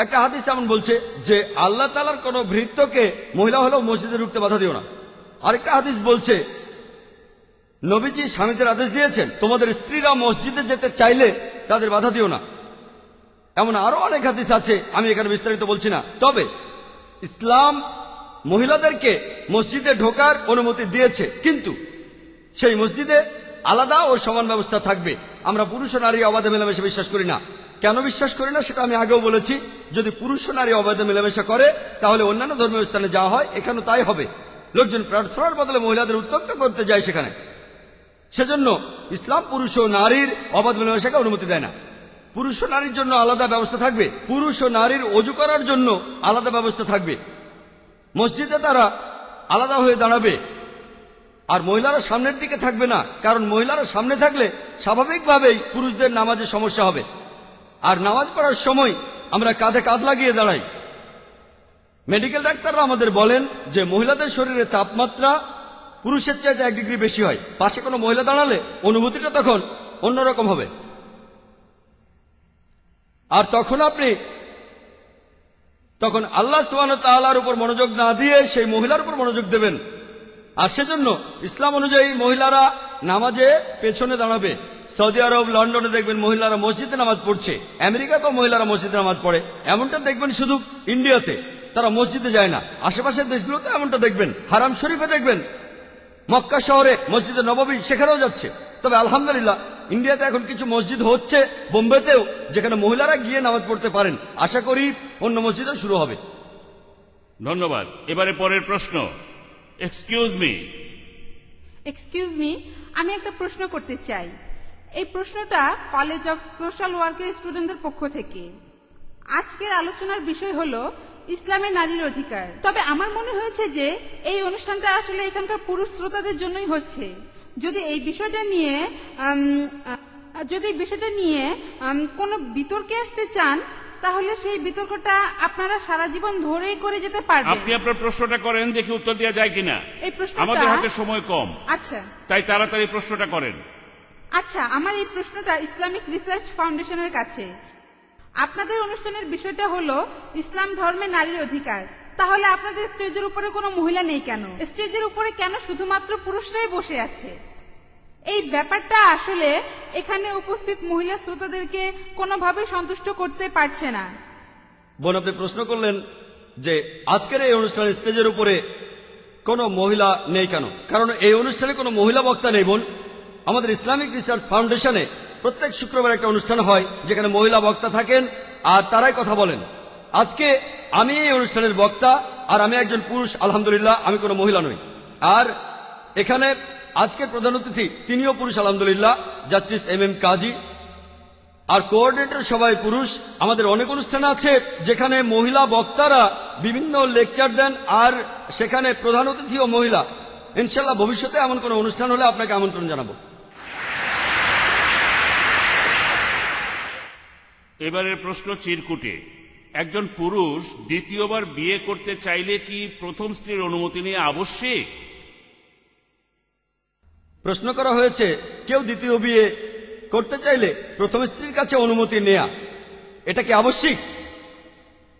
একটা হাদিস এমন বলছে যে আল্লাহ তাআলার কোন ভৃত্যকে মহিলা হলেও মসজিদে ঢুকতে বাধা দিও না। আরেকটা হাদিস বলছে নবীজি স্বামীদের আদেশ দিয়েছেন, তোমাদের স্ত্রীরা মসজিদে যেতে চাইলে তাদের বাধা দিও না। এমন আরো অনেক হাদিস আছে, আমি এখানে বিস্তারিত বলছি না। তবে ইসলাম মহিলাদেরকে মসজিদে ঢোকার অনুমতি দিয়েছে, কিন্তু সেই মসজিদে আলাদা ও সমান ব্যবস্থা থাকবে। আমরা পুরুষ ও নারী অবাধে মেলামেশা বিশ্বাস করি না। কেন বিশ্বাস করি না সেটা আমি আগেও বলেছি। যদি পুরুষ ও নারী অবাধে মেলামেশা করে তাহলে অন্যান্য ধর্মীয় স্থানে যাওয়া হয়, এখানেও তাই হবে। লোকজন প্রার্থনার বদলে মহিলাদের উত্তক্ত করতে যায় সেখানে। সেজন্য ইসলাম পুরুষ ও নারীর অবাধ মেলামেশাকে অনুমতি দেয় না। পুরুষ ও নারীর জন্য আলাদা ব্যবস্থা থাকবে, পুরুষ ও নারীর অজু করার জন্য আলাদা ব্যবস্থা থাকবে। মসজিদে তারা আলাদা হয়ে দাঁড়াবে, আর মহিলারা সামনের দিকে থাকবে না, কারণ মহিলারা সামনে থাকলে স্বাভাবিকভাবেই পুরুষদের নামাজে সমস্যা হবে। আর নামাজ পড়ার সময় আমরা কাঁধে কাঁধ লাগিয়ে দাঁড়াই। মেডিকেল ডাক্তাররা আমাদের বলেন যে মহিলাদের শরীরে তাপমাত্রা পুরুষের চাইতে 1 ডিগ্রি বেশি হয়। পাশে কোনো মহিলা দাঁড়ালে অনুভূতিটা তখন অন্যরকম হবে। আর তখন আল্লাহ সুবহানাহু ওয়া তাআলার উপর মনোযোগ না দিয়ে সেই মহিলার উপর মনোযোগ দেবেন। আর সেজন্য ইসলাম অনুযায়ী মহিলারা নামাজে পেছনে দাঁড়াবে। সৌদি আরব, লন্ডনে দেখবেন মহিলারা মসজিদে নামাজ পড়ছে। আমেরিকাতেও মহিলারা মসজিদে নামাজ পড়ে। এমনটা দেখবেন শুধু ইন্ডিয়াতে, তারা মসজিদে যায় না। আশেপাশের দেশগুলোতে এমনটা দেখবেন। হারাম শরীফে দেখবেন, মক্কা শহরে মসজিদে নববী সেখানেও যাচ্ছে। তবে আলহামদুলিল্লাহ ইন্ডিয়াতে এখন কিছু মসজিদ হচ্ছে, বোম্বেতেও, যেখানে মহিলারা গিয়ে নামাজ পড়তে পারেন। আশা করি অন্য মসজিদও শুরু হবে। ধন্যবাদ। এবারে পরের প্রশ্ন। এক্সকিউজ মি, আমি একটা প্রশ্ন করতে চাই। এই প্রশ্নটা কলেজ অফ সোশ্যাল ওয়ার্কের স্টুডেন্টদের পক্ষ থেকে। আজকের আলোচনার বিষয় হলো ইসলামে নারীর অধিকার। তবে আমার মনে হয়েছে যে এই অনুষ্ঠানটা আসলে এখানকার পুরুষ শ্রোতাদের জন্যই হচ্ছে। যদি এই বিষয়টা নিয়ে কোনো বিতর্কে আসতে চান, তাহলে সেই বিতর্কটা আপনারা সারা জীবন ধরেই করে যেতে পারবেন। আপনি আপনার প্রশ্নটা করেন, দেখি উত্তর দেওয়া যায় কিনা। এই প্রশ্নটা, আমাদের হাতে সময় কম। আচ্ছা, তাই তাড়াতাড়ি প্রশ্নটা করেন। আচ্ছা, আমার এই প্রশ্নটা ইসলামিক রিসার্চ ফাউন্ডেশনের কাছে। আপনাদের অনুষ্ঠানের বিষয়টা হলো ইসলাম ধর্মে নারীর অধিকার। তাহলে আপনাদের স্টেজের উপরে কোনো মহিলা নেই কেন? স্টেজের উপরে কেন শুধুমাত্র পুরুষরাই বসে আছে? এই ব্যাপারটা আসলে এখানে উপস্থিত মহিলা শ্রোতাদেরকে কোনোভাবে সন্তুষ্ট করতে পারছে না। বোন, আপনি প্রশ্ন করলেন যে আজকের এই অনুষ্ঠানে স্টেজের উপরে কোনো মহিলা নেই কেন? কারণ এই অনুষ্ঠানে কোনো মহিলা বক্তা নেই বোন। আমাদের ইসলামিক রিসার্চ ফাউন্ডেশনে প্রত্যেক শুক্রবার একটা অনুষ্ঠান হয় যেখানে মহিলা বক্তা থাকেন আর তারাই কথা বলেন। আজকে আমি এই অনুষ্ঠানের বক্তা, আর আমি একজন পুরুষ। আলহামদুলিল্লাহ, আমি কোনো মহিলা নই। আর এখানে আজকের প্রধান অতিথি তিনিও পুরুষ, আলহামদুলিল্লাহ, জাস্টিস এম কাজী। আর কোঅর্ডিনেটর সবাই পুরুষ। আমাদের অনেক অনুষ্ঠান আছে যেখানে মহিলা বক্তারা বিভিন্ন লেকচার দেন, আর সেখানে প্রধান অতিথিও মহিলা। ইনশাল্লাহ ভবিষ্যতে এমন কোনো অনুষ্ঠান হলে আপনাকে আমন্ত্রণ জানাবো। এবারের প্রশ্ন চিরকুটে। একজন পুরুষ দ্বিতীয়বার বিয়ে করতে চাইলে কি প্রথম স্ত্রীর অনুমতি নিয়ে আবশ্যিক? প্রশ্ন করা হয়েছে কেউ দ্বিতীয় বিয়ে করতে চাইলে প্রথম স্ত্রীর কাছে অনুমতি নেয়া, এটা কি আবশ্যিক?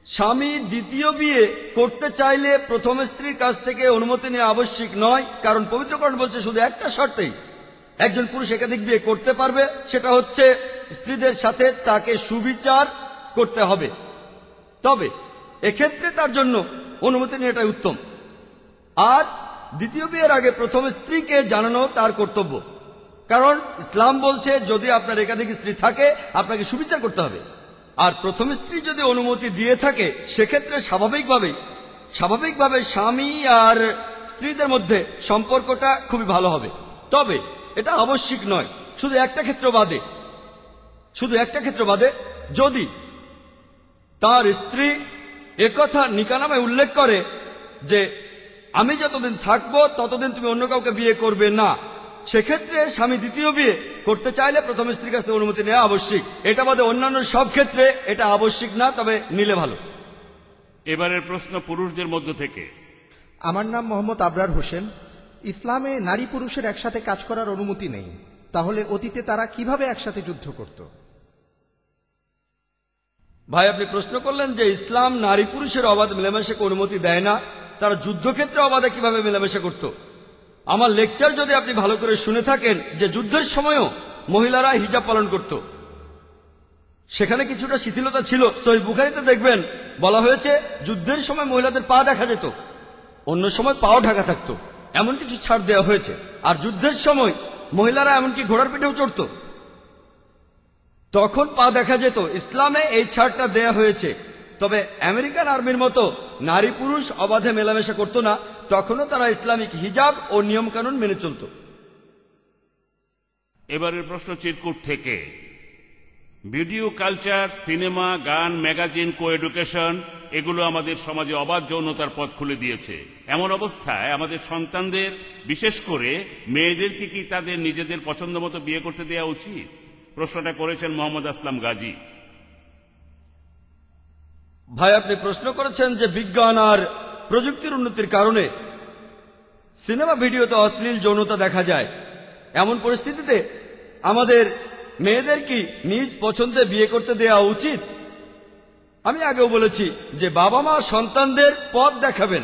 স্বামী দ্বিতীয় বিয়ে করতে চাইলে প্রথম স্ত্রীর কাছ থেকে অনুমতি নেওয়া আবশ্যিক নয়, কারণ পবিত্রকরণ বলছে শুধু একটা শর্তেই একজন পুরুষ একাধিক বিয়ে করতে পারবে, সেটা হচ্ছে স্ত্রীদের সাথে তাকে সুবিচার করতে হবে। তবে এক্ষেত্রে তার জন্য অনুমতি নেওয়াটাই উত্তম। আর দ্বিতীয় বিয়ের আগে প্রথম স্ত্রীকে জানানো তার কর্তব্য, কারণ ইসলাম বলছে যদি আপনার একাধিক স্ত্রী থাকে আপনাকে সুবিচার করতে হবে। আর প্রথম স্ত্রী যদি অনুমতি দিয়ে থাকে সেক্ষেত্রে স্বাভাবিকভাবেই স্বাভাবিকভাবে স্বামী আর স্ত্রীদের মধ্যে সম্পর্কটা খুবই ভালো হবে। তবে এটা আবশ্যিক নয়, শুধু একটা ক্ষেত্র বাদে, যদি তার স্ত্রী একথা নিকানামায় উল্লেখ করে যে আমি যতদিন থাকবো ততদিন তুমি অন্য কাউকে বিয়ে করবে না, সেক্ষেত্রে স্বামী দ্বিতীয় বিয়ে করতে চাইলে প্রথম স্ত্রীর কাছ থেকে অনুমতি নেওয়া আবশ্যিক। এটা বাদে অন্যান্য সব ক্ষেত্রে এটা আবশ্যিক না, তবে নিলে ভালো। এবারের প্রশ্ন পুরুষদের মধ্য থেকে। আমার নাম মোহাম্মদ আবরার হোসেন। ইসলামে নারী পুরুষের একসাথে কাজ করার অনুমতি নেই, তাহলে অতীতে তারা কিভাবে একসাথে যুদ্ধ করত? ভাই, আপনি প্রশ্ন করলেন যে ইসলাম নারী পুরুষের অবাধ মেলামেশাকে অনুমতি দেয় না, তারা যুদ্ধক্ষেত্রে অবাধে কিভাবে মেলামেশা করত। আমার লেকচার যদি আপনি ভালো করে শুনে থাকেন, যে যুদ্ধের সময়ও মহিলারা হিজাব পালন করত, সেখানে কিছুটা শিথিলতা ছিল। সহিহ বুখারীতে দেখবেন বলা হয়েছে যুদ্ধের সময় মহিলাদের পা দেখা যেত, অন্য সময় পাও ঢাকা থাকতো, এমন কিছু ছাড় দেওয়া হয়েছে। আর যুদ্ধের সময় মহিলারা এমনকি ঘোড়ার পিঠেও চড়ত, তখন পা দেখা যেত। ইসলামে এই ছাড়টা দেয়া হয়েছে। তবে আমেরিকান আর্মির মতো নারী পুরুষ অবাধে মেলামেশা করত না, তখনও তারা ইসলামিক হিজাব ও নিয়মকানুন মেনে চলত। এবারের প্রশ্ন চিরকুট থেকে। ভিডিও কালচার, সিনেমা, গান, ম্যাগাজিন, কো এডুকেশন এগুলো আমাদের সমাজে অবাধ যৌনতার পথ খুলে দিয়েছে। এমন অবস্থায় আমাদের সন্তানদের, বিশেষ করে মেয়েদেরকে কি তাদের নিজেদের পছন্দ মতো বিয়ে করতে দেওয়া উচিত? প্রশ্নটা করেছেন মোহাম্মদ আসলাম গাজী। ভাই, আপনি প্রশ্ন করেছেন যে বিজ্ঞান আর প্রযুক্তির উন্নতির কারণে সিনেমা ভিডিওতে অশ্লীল যৌনতা দেখা যায়, এমন পরিস্থিতিতে আমাদের মেয়েদের কি নিজ পছন্দে বিয়ে করতে দেওয়া উচিত? আমি আগেও বলেছি যে বাবা মা সন্তানদের পথ দেখাবেন,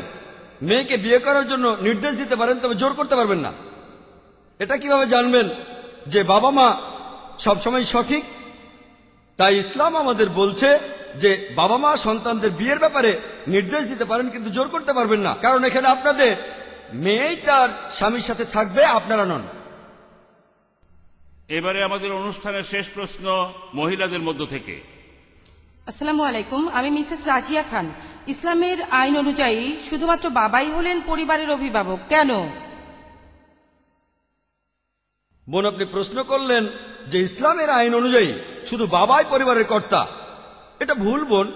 মেয়েকে বিয়ে করার জন্য নির্দেশ দিতে পারেন, তবে জোর করতে পারবেন না। এটা কিভাবে জানবেন যে বাবা মা সবসময় সঠিক? তাই ইসলাম আমাদের বলছে যে বাবা মা সন্তানদের বিয়ের ব্যাপারে নির্দেশ দিতে পারেন, কিন্তু জোর করতে পারবেন না, কারণ এখানে আপনাদের মেয়েই তার স্বামীর সাথে থাকবে, আপনারা নন। এবারে আমাদের অনুষ্ঠানের শেষ প্রশ্ন মহিলাদের মধ্য থেকে। আসসালামু আলাইকুম, আমি মিসেস রাজিয়া খান। ইসলামের আইন অনুযায়ী শুধুমাত্র বাবাই হলেন পরিবারের অভিভাবক, কেন? বোন, আপনি প্রশ্ন করলেন যে ইসলামের আইন অনুযায়ী শুধু বাবাই পরিবারের কর্তা। এটা ভুল বোন।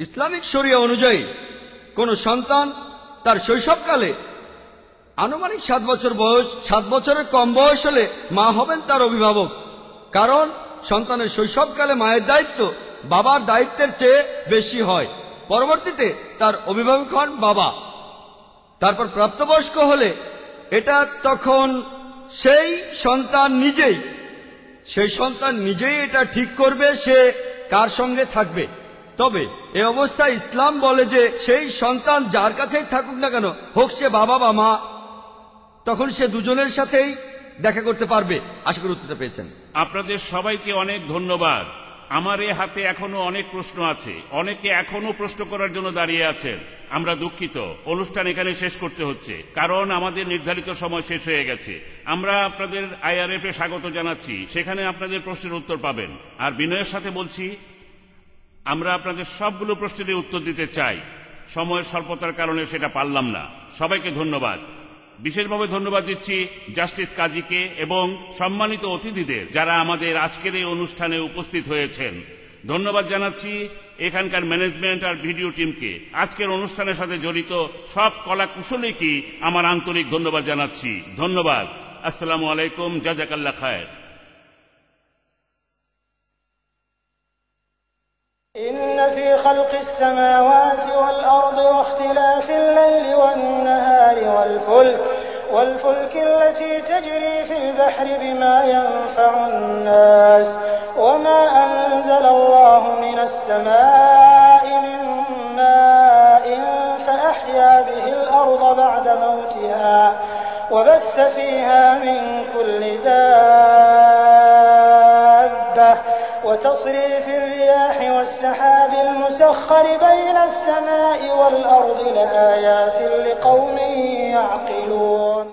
ইসলামিক শরিয়া অনুযায়ী কোন সন্তান তার শৈশবকালে আনুমানিক 7 বছর বয়স, 7 বছরের কম বয়স হলে মা হবেন তার অভিভাবক, কারণ সন্তানের শৈশবকালে মায়ের দায়িত্ব বাবার দায়িত্বের চেয়ে বেশি হয়। পরবর্তীতে তার অভিভাবক হন বাবা। তারপর প্রাপ্তবয়স্ক হলে এটা তখন সেই সন্তান নিজেই এটা ঠিক করবে সে কার সঙ্গে থাকবে। তবে এই অবস্থায় ইসলাম বলে যে সেই সন্তান যার কাছেই থাকুক না কেন, হোক সে বাবা বা মা, তখন সে দুজনের সাথেই দেখা করতে পারবে। আশা করি উত্তরটা পেয়েছেন। আপনাদের সবাইকে অনেক ধন্যবাদ। আমার এ হাতে এখনো অনেক প্রশ্ন আছে, অনেকে এখনো প্রশ্ন করার জন্য দাঁড়িয়ে আছেন। আমরা দুঃখিত, অনুষ্ঠান এখানে শেষ করতে হচ্ছে, কারণ আমাদের নির্ধারিত সময় শেষ হয়ে গেছে। আমরা আপনাদের IRF এ স্বাগত জানাচ্ছি, সেখানে আপনাদের প্রশ্নের উত্তর পাবেন। আর বিনয়ের সাথে বলছি, আমরা আপনাদের সবগুলো প্রশ্নেরই উত্তর দিতে চাই, সময়ের স্বল্পতার কারণে সেটা পারলাম না। সবাইকে ধন্যবাদ। বিশেষভাবে ধন্যবাদ দিচ্ছি জাস্টিস কাজীকে এবং সম্মানিত অতিথিদের যারা আমাদের আজকের এই অনুষ্ঠানে উপস্থিত হয়েছেন। ধন্যবাদ জানাচ্ছি এখানকার ম্যানেজমেন্ট আর ভিডিও টিমকে। আজকের অনুষ্ঠানের সাথে জড়িত সব কলা কুশলীকে আমার আন্তরিক ধন্যবাদ জানাচ্ছি। ধন্যবাদ। আসসালামু আলাইকুম, জাযাকাল্লাহ খায়ের। إن في خلق السماوات والأرض واختلاف الليل والنهار والفلك التي تجري في البحر بما ينفع الناس وما أنزل الله من السماء من ماء فأحيا به الأرض بعد موتها وبث فيها من كل دابة وتصريف الرياح والسحاب المسخر بين السماء والأرض لآيات لقوم يعقلون.